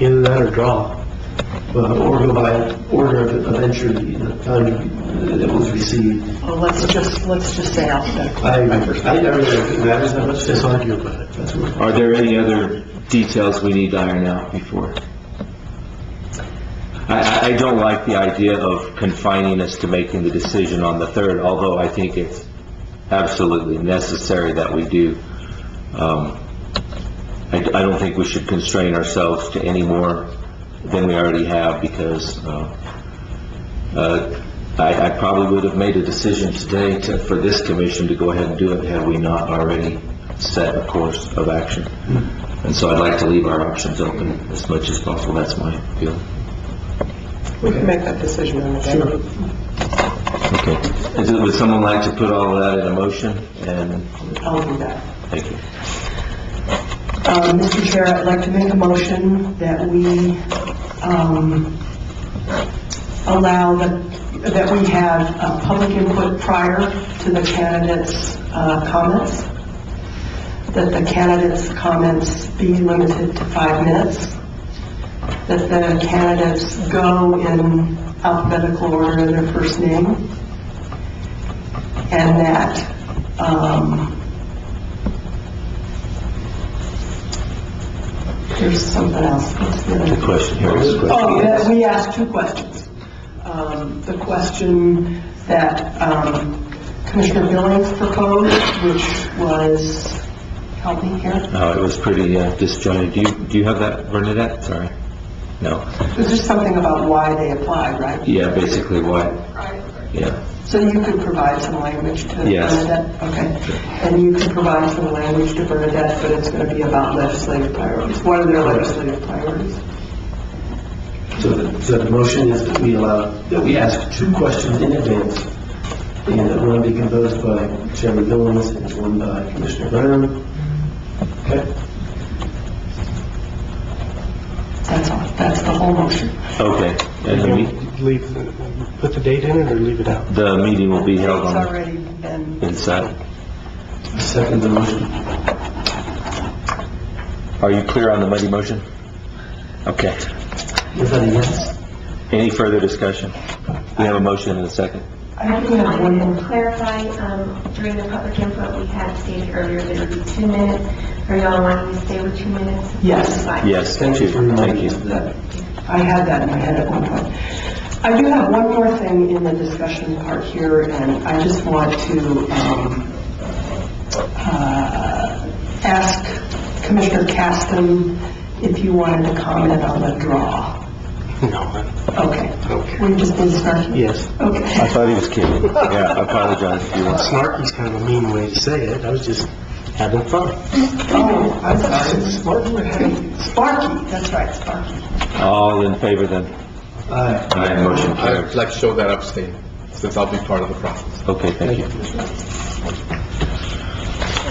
Either that or draw. Or go by order of entry, the time it was received. Well, let's just say alphabetical. I really don't think it matters that much. Just argue about it. That's what Are there any other details we need to iron out before? I don't like the idea of confining us to making the decision on the 3rd, although I think it's absolutely necessary that we do. I don't think we should constrain ourselves to any more than we already have, because I probably would have made a decision today for this commission to go ahead and do it had we not already set a course of action. And so I'd like to leave our options open as much as possible. That's my feeling. We can make that decision on the day. Sure. Okay. Would someone like to put all of that in a motion? And I'll do that. thank you. Mr. Chair, I'd like to make a motion that we allow that we have public input prior to the candidates' comments, that the candidates' comments be limited to 5 minutes, that the candidates go in alphabetical order of their first name, and that there's something else. What's the other? The question here is... Oh, yeah, we asked two questions. The question that Commissioner Billings proposed, which was, help me here. It was pretty disjointed. Do you have that, Bernadette? Sorry. No. It was just something about why they applied, right? Yeah, basically what? Yeah. So you could provide some language to Yes. Bernadette? Okay. And you could provide some language to Bernadette, but it's going to be about legislative priorities. What are their legislative priorities? So the motion is that we ask two questions in advance, and that one be composed by Chairman Billings and one by Commissioner Brown. Okay? That's all. That's the whole motion. Okay. And Put the date in it or leave it out? the meeting will be held It's on already been... inside. Second the motion. Are you clear on the money motion? Okay. Everybody yes? Any further discussion? We have a motion and a second. I do have one more. Clarify, during the public input, we had stated earlier that it would be 2 minutes. Are y'all wanting to stay with 2 minutes? Yes. Fine. Yes, Thank you for reminding Thank us you. of that. I had that in my head at one point. I do have one more thing in the discussion part here, and I just want to ask Commissioner Caston if you wanted to comment on the draw. No. Okay. We just need to start? Yes. Okay. I thought he was kidding. Yeah, I apologize if you want. Snarky's kind of a mean way to say it. I was just having fun. Oh, I thought it was Sparky. That's right, Sparky. All in favor then? Aye. Motion carried. I'd like to show that abstain, since I'll be part of the process. Okay, thank you.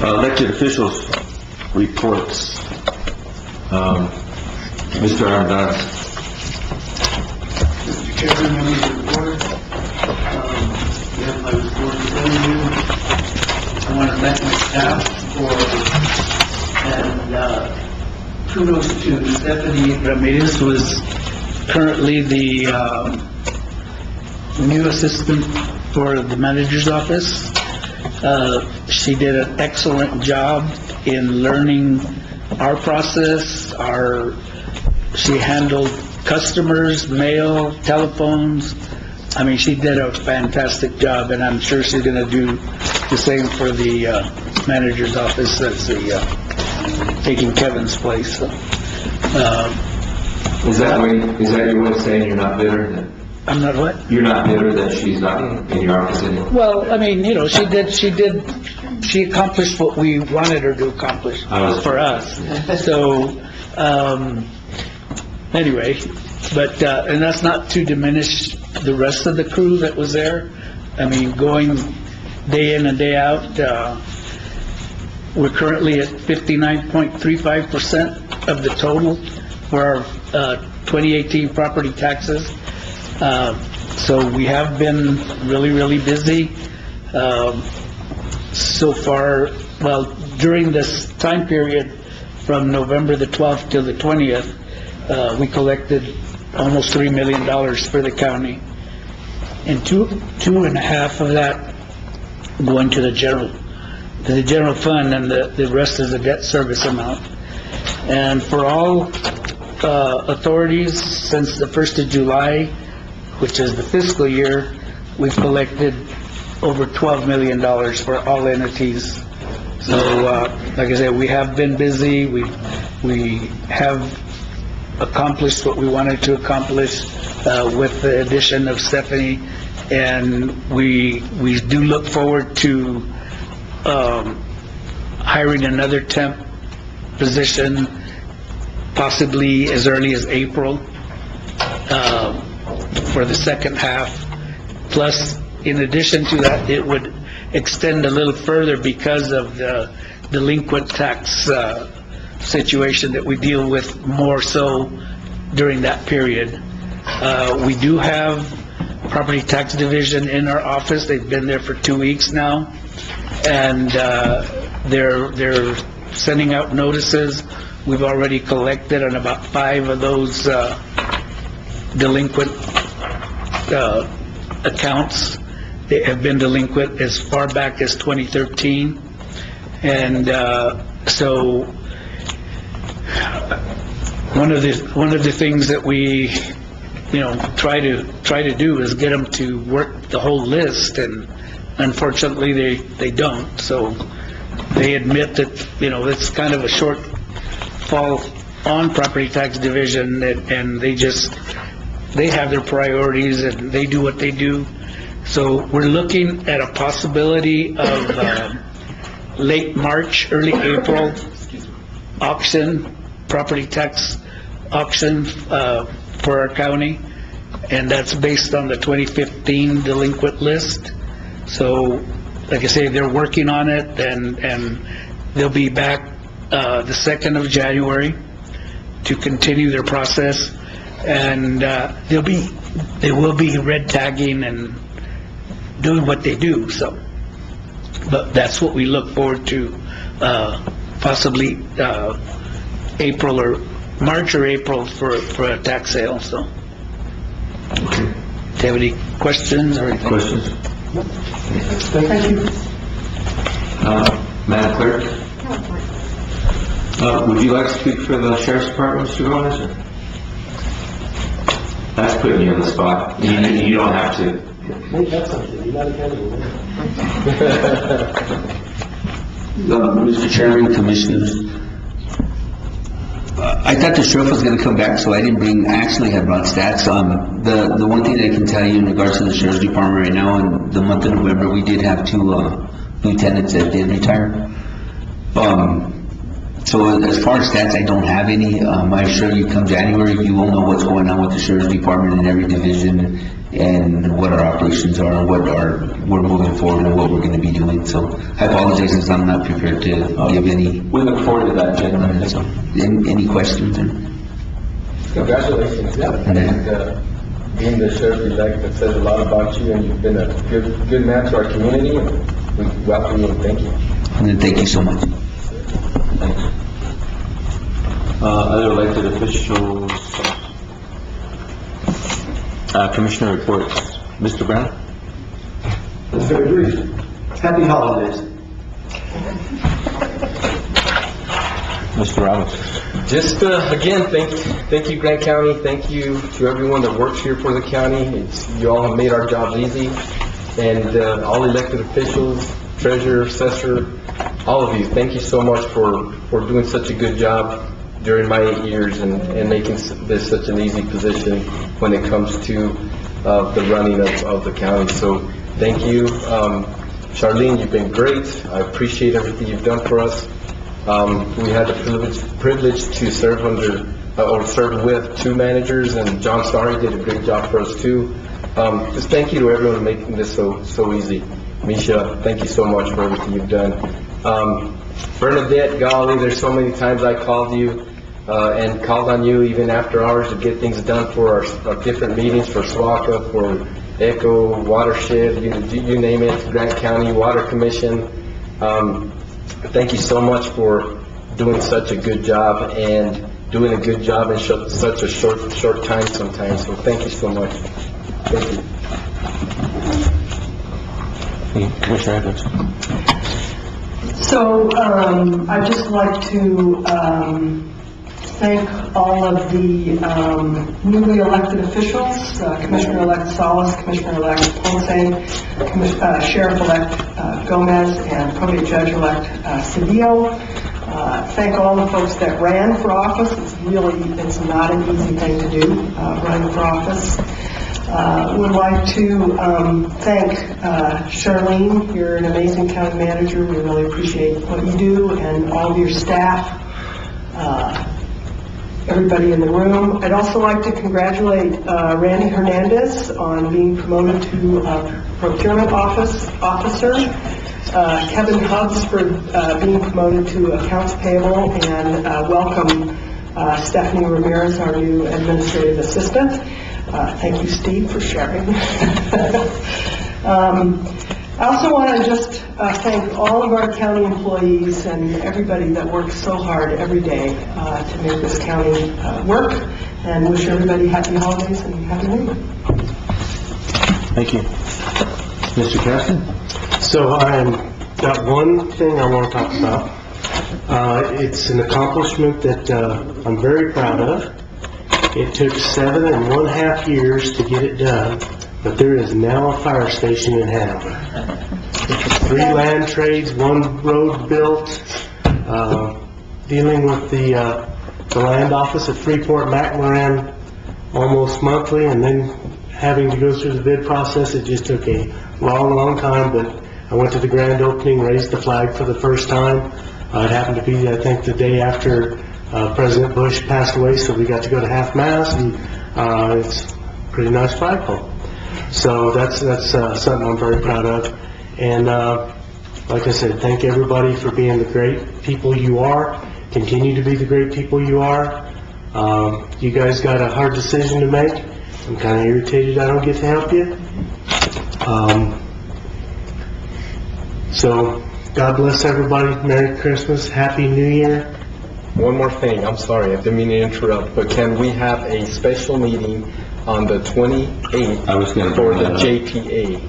Elected officials reports. Mr. Armendariz. Mr. Chairman, members of the board, you have my report before you. I want to thank my staff and kudos to Stephanie Ramirez, who is currently the new assistant for the manager's office. She did an excellent job in learning our process. She handled customers, mail, telephones. I mean, she did a fantastic job, and I'm sure she's going to do the same for the manager's office that's taking Kevin's place. So, Is that your way of saying you're not bitter? I'm not what? You're not bitter that she's not in your office anymore? Well, I mean, you know, she accomplished what we wanted her to accomplish for us. So, anyway, but, and that's not to diminish the rest of the crew that was there. I mean, going day in and day out, we're currently at 59.35% of the total for our 2018 property taxes. So we have been really, really busy. So far, well, during this time period from November the 12th to the 20th, we collected almost $3 million for the county. And two and a half of that going to the general fund, and the rest is the debt service amount. And for all authorities, since the 1st of July, which is the fiscal year, we've collected over $12 million for all entities. So, like I said, we have been busy. We have accomplished what we wanted to accomplish with the addition of Stephanie, and we do look forward to hiring another temp position, possibly as early as April, for the second half. Plus, in addition to that, it would extend a little further because of the delinquent tax situation that we deal with more so during that period. We do have property tax division in our office. They've been there for 2 weeks now, and they're sending out notices. We've already collected on about 5 of those delinquent accounts. They have been delinquent as far back as 2013, and so one of the things that we, try to do is get them to work the whole list, and unfortunately, they don't. So they admit that, it's kind of a shortfall on property tax division, and they have their priorities, and they do what they do. So we're looking at a possibility of late March, early April auction, property tax auction for our county, and that's based on the 2015 delinquent list. So, like I say, they're working on it, and they'll be back the 2nd of January to continue their process, and they will be red tagging and doing what they do. So, but that's what we look forward to, possibly April or March or April for a tax sale. So, do you have any questions or anything? Questions? Thank you. Madam Clerk? Would you like to speak for the Sheriff's Department, Mr. Gomez? Or? That's putting you on the spot. You don't have to. Make that something. You're not a candidate. Mr. Chairman, Commissioners, I thought the sheriff was going to come back, so I actually had brought stats. The one thing that I can tell you in regards to the Sheriff's Department right now, in the month of November, we did have 2 lieutenants that did retire. So as far as stats, I don't have any. I assure you, come January, you will know what's going on with the Sheriff's Department in every division, and what our operations are, and we're moving forward, and what we're going to be doing. So I apologize since I'm not prepared to give any. We look forward to that, gentlemen. So, any questions? Congratulations. And being the sheriff-elect, that says a lot about you, and you've been a good man to our community, and we welcome you and thank you. And thank you so much. Thank you. Other elected officials, Commissioner reports. Mr. Brown? It's very brief. Happy holidays. Mr. Roberts? Just again, thank you, Grant County. Thank you to everyone that works here for the county. You all have made our jobs easy, and all elected officials, treasurer, assessor, all of you. Thank you so much for doing such a good job during my 8 years and making this such an easy position when it comes to the running of the county. So thank you. Charlene, you've been great. I appreciate everything you've done for us. We had the privilege to serve with 2 managers, and John Starry did a great job for us too. Just thank you to everyone making this so easy. Misha, thank you so much for everything you've done. Bernadette, golly, there's so many times I called you and called on you even after hours to get things done for our different meetings, for SWACA, for ECHO, Watershed, you name it, Grant County Water Commission. Thank you so much for doing such a good job and doing a good job in such a short time sometimes. So thank you so much. Thank you. Commissioner Evans? So I'd just like to thank all of the newly elected officials, Commissioner-elect Salas, Commissioner-elect Ponce, Sheriff-elect Gomez, and Probate Judge-elect Cedillo. Thank all the folks that ran for office. It's not an easy thing to do, running for office. Would like to thank Charlene. You're an amazing county manager. We really appreciate what you do, and all of your staff, everybody in the room. I'd also like to congratulate Randy Hernandez on being promoted to procurement officer, Kevin Hubbs for being promoted to accounts payable, and welcome Stephanie Ramirez, our new administrative assistant. Thank you, Steve, for sharing. I also want to just thank all of our county employees and everybody that works so hard every day to make this county work, and wish everybody happy holidays and happy New Year. Thank you. Mr. Caston? So I've got one thing I want to talk about. It's an accomplishment that I'm very proud of. It took 7.5 years to get it done, but there is now a fire station in Hanover. 3 land trades, 1 road built, dealing with the land office at Freeport-McMoran almost monthly, and then having to go through the bid process. It just took a long time, but I went to the grand opening, raised the flag for the first time. It happened to be, I think, the day after President Bush passed away, so we got to go to half-mast, and it's a pretty nice flagpole. So that's something I'm very proud of. And like I said, thank everybody for being the great people you are. Continue to be the great people you are. You guys got a hard decision to make. I'm kind of irritated I don't get to help you. So, God bless everybody. Merry Christmas. Happy New Year. One more thing, I'm sorry, I didn't mean to interrupt, but can we have a special meeting on the 28th for the JPA?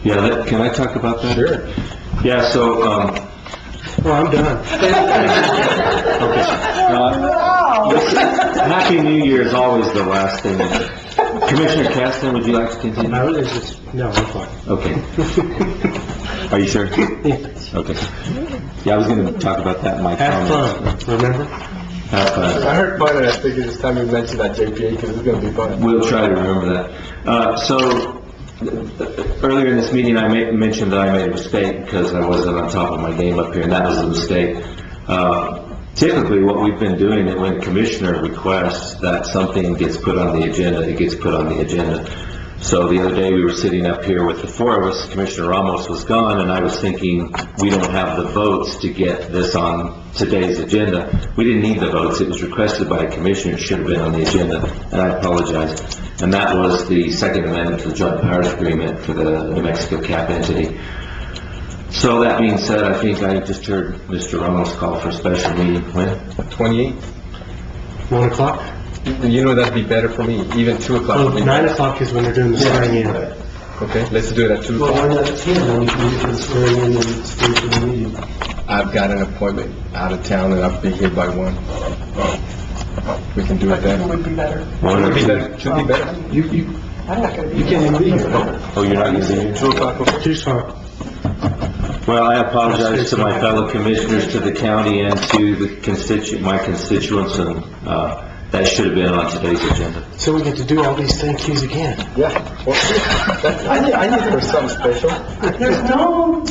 Yeah, can I talk about that? Sure. Yeah, so, well, I'm done. Okay. Happy New Year is always the last thing. Commissioner Caston, would you like to continue? No, I'm fine. Okay. Are you sure? Okay. Yeah, I was going to talk about that in my Have comments. fun, remember? Have fun. I heard fun, and I figured it's time you mentioned that JPA because it's going to be fun. We'll try to remember that. So, earlier in this meeting, I mentioned that I made a mistake because I wasn't on top of my game up here, and that was a mistake. Typically, what we've been doing is when Commissioner requests that something gets put on the agenda, it gets put on the agenda. So the other day, we were sitting up here with the 4 of us. Commissioner Ramos was gone, and I was thinking, we don't have the votes to get this on today's agenda. We didn't need the votes. It was requested by a commissioner. It should have been on the agenda, and I apologize. And that was the Second Amendment to the Joint Powers Agreement for the New Mexico CAP entity. So that being said, I think I just heard Mr. Ramos call for a special meeting. When? 28th? 1 o'clock? You know that'd be better for me, even 2 o'clock. Well, 9 o'clock is when they're doing the swearing in. Okay, let's do it at 2 o'clock. Well, why not 10, then we can do the swearing in and stay for the meeting. I've got an appointment out of town, and I'll be here by 1. We can do it then. It would be better. One or Should be two? better. Should be better. I'm not going to be. You can't even be here. Oh, you're not using it? 2 o'clock, okay? 2's fine. Well, I apologize to my fellow commissioners, to the county, and to the my constituents, and that should have been on today's agenda. So we get to do all these thank yous again. Yeah. Well, I need for something special. There's never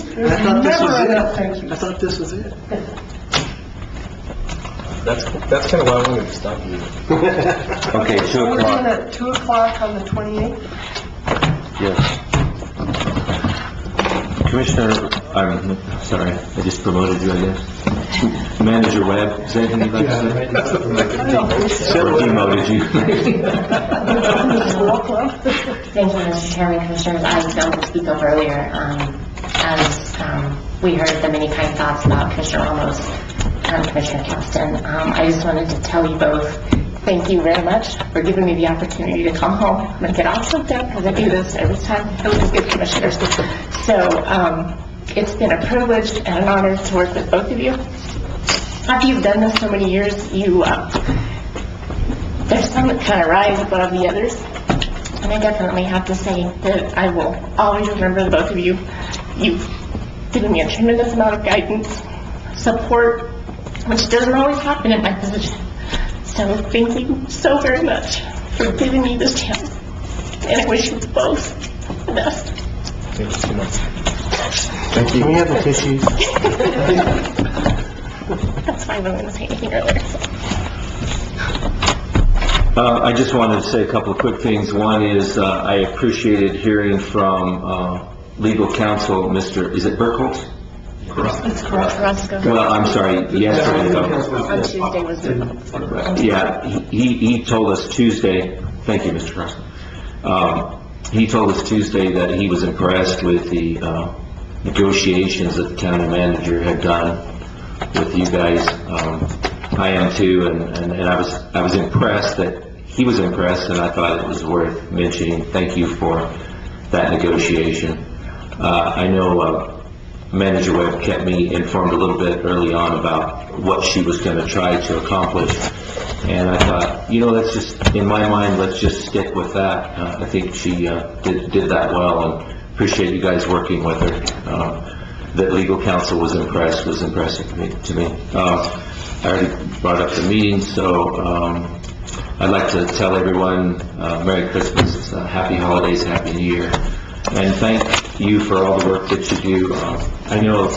enough thank you. I thought this was it. That's kind of why I wanted to stop you. Okay, 2 So we're doing o'clock. it at 2 o'clock on the 28th? Yes. Commissioner, I'm sorry, I just promoted you, I guess. Manager Webb, is there anything you'd like to say? Or demoted you? Thank you, Mr. Chairman, Commissioners. I failed to speak up earlier. As we heard the many kind thoughts about Commissioner Ramos and Commissioner Caston, I just wanted to tell you both, thank you very much for giving me the opportunity to come home. I'm going to get all choked up because I do this every time I always get commissioners. So it's been a privilege and an honor to work with both of you. After you've done this so many years, there's some that kind of rise above the others. And I definitely have to say that I will always remember the both of you. You've given me a tremendous amount of guidance, support, which doesn't always happen in my position. So thank you so very much for giving me this chance. And I wish you both the best. Thank you so much. Thank you. Can we have the tissues? That's why I wasn't going to say anything earlier. I just wanted to say a couple of quick things. One is I appreciated hearing from legal counsel, is it Burkholz? It's Carrasco. Well, I'm sorry, yesterday. On Tuesday was the... Yeah, he told us Tuesday, thank you, Mr. Carrasco. He told us Tuesday that he was impressed with the negotiations that the county manager had done with you guys. I am too, and I was impressed that he was impressed, and I thought it was worth mentioning. Thank you for that negotiation. I know Manager Webb kept me informed a little bit early on about what she was going to try to accomplish. And I thought, let's just, in my mind, let's just stick with that. I think she did that well, and appreciate you guys working with her. That legal counsel was impressive to me. I already brought up the meeting, so I'd like to tell everyone Merry Christmas, Happy Holidays, Happy New Year, and thank you for all the work that you do. I know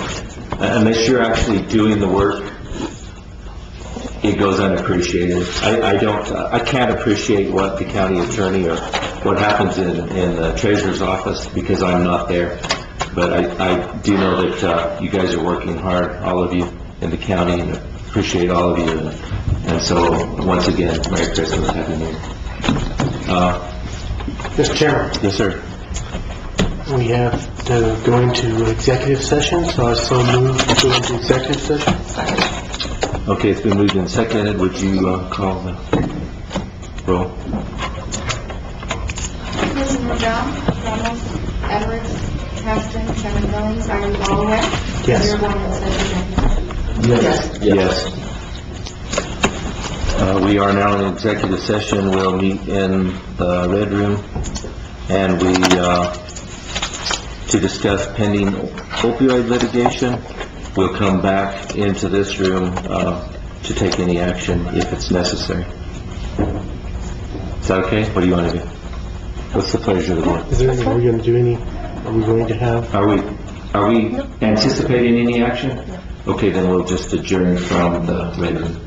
unless you're actually doing the work, it goes unappreciated. I can't appreciate what the county attorney or what happens in the treasurer's office because I'm not there. But I do know that you guys are working hard, all of you in the county, and appreciate all of you. And so, once again, Merry Christmas, Happy New Year. Mr. Chairman. Yes, sir. We have to go into executive session, so I so move to go into executive session. Okay, it's been moved and seconded. Would you call the roll? Commissioner Brown, Ramos, Edwards, Caston, Chairman Billings, are you all aware? Yes. You're going to executive. Yes. We are now in executive session. We'll meet in the red room, and we to discuss pending opioid litigation. We'll come back into this room to take any action if it's necessary. Is that okay? What do you want to do? What's the pleasure of the board? Is there anything, are we going to have? Are we anticipating any action? Okay, then we'll just adjourn from the red room.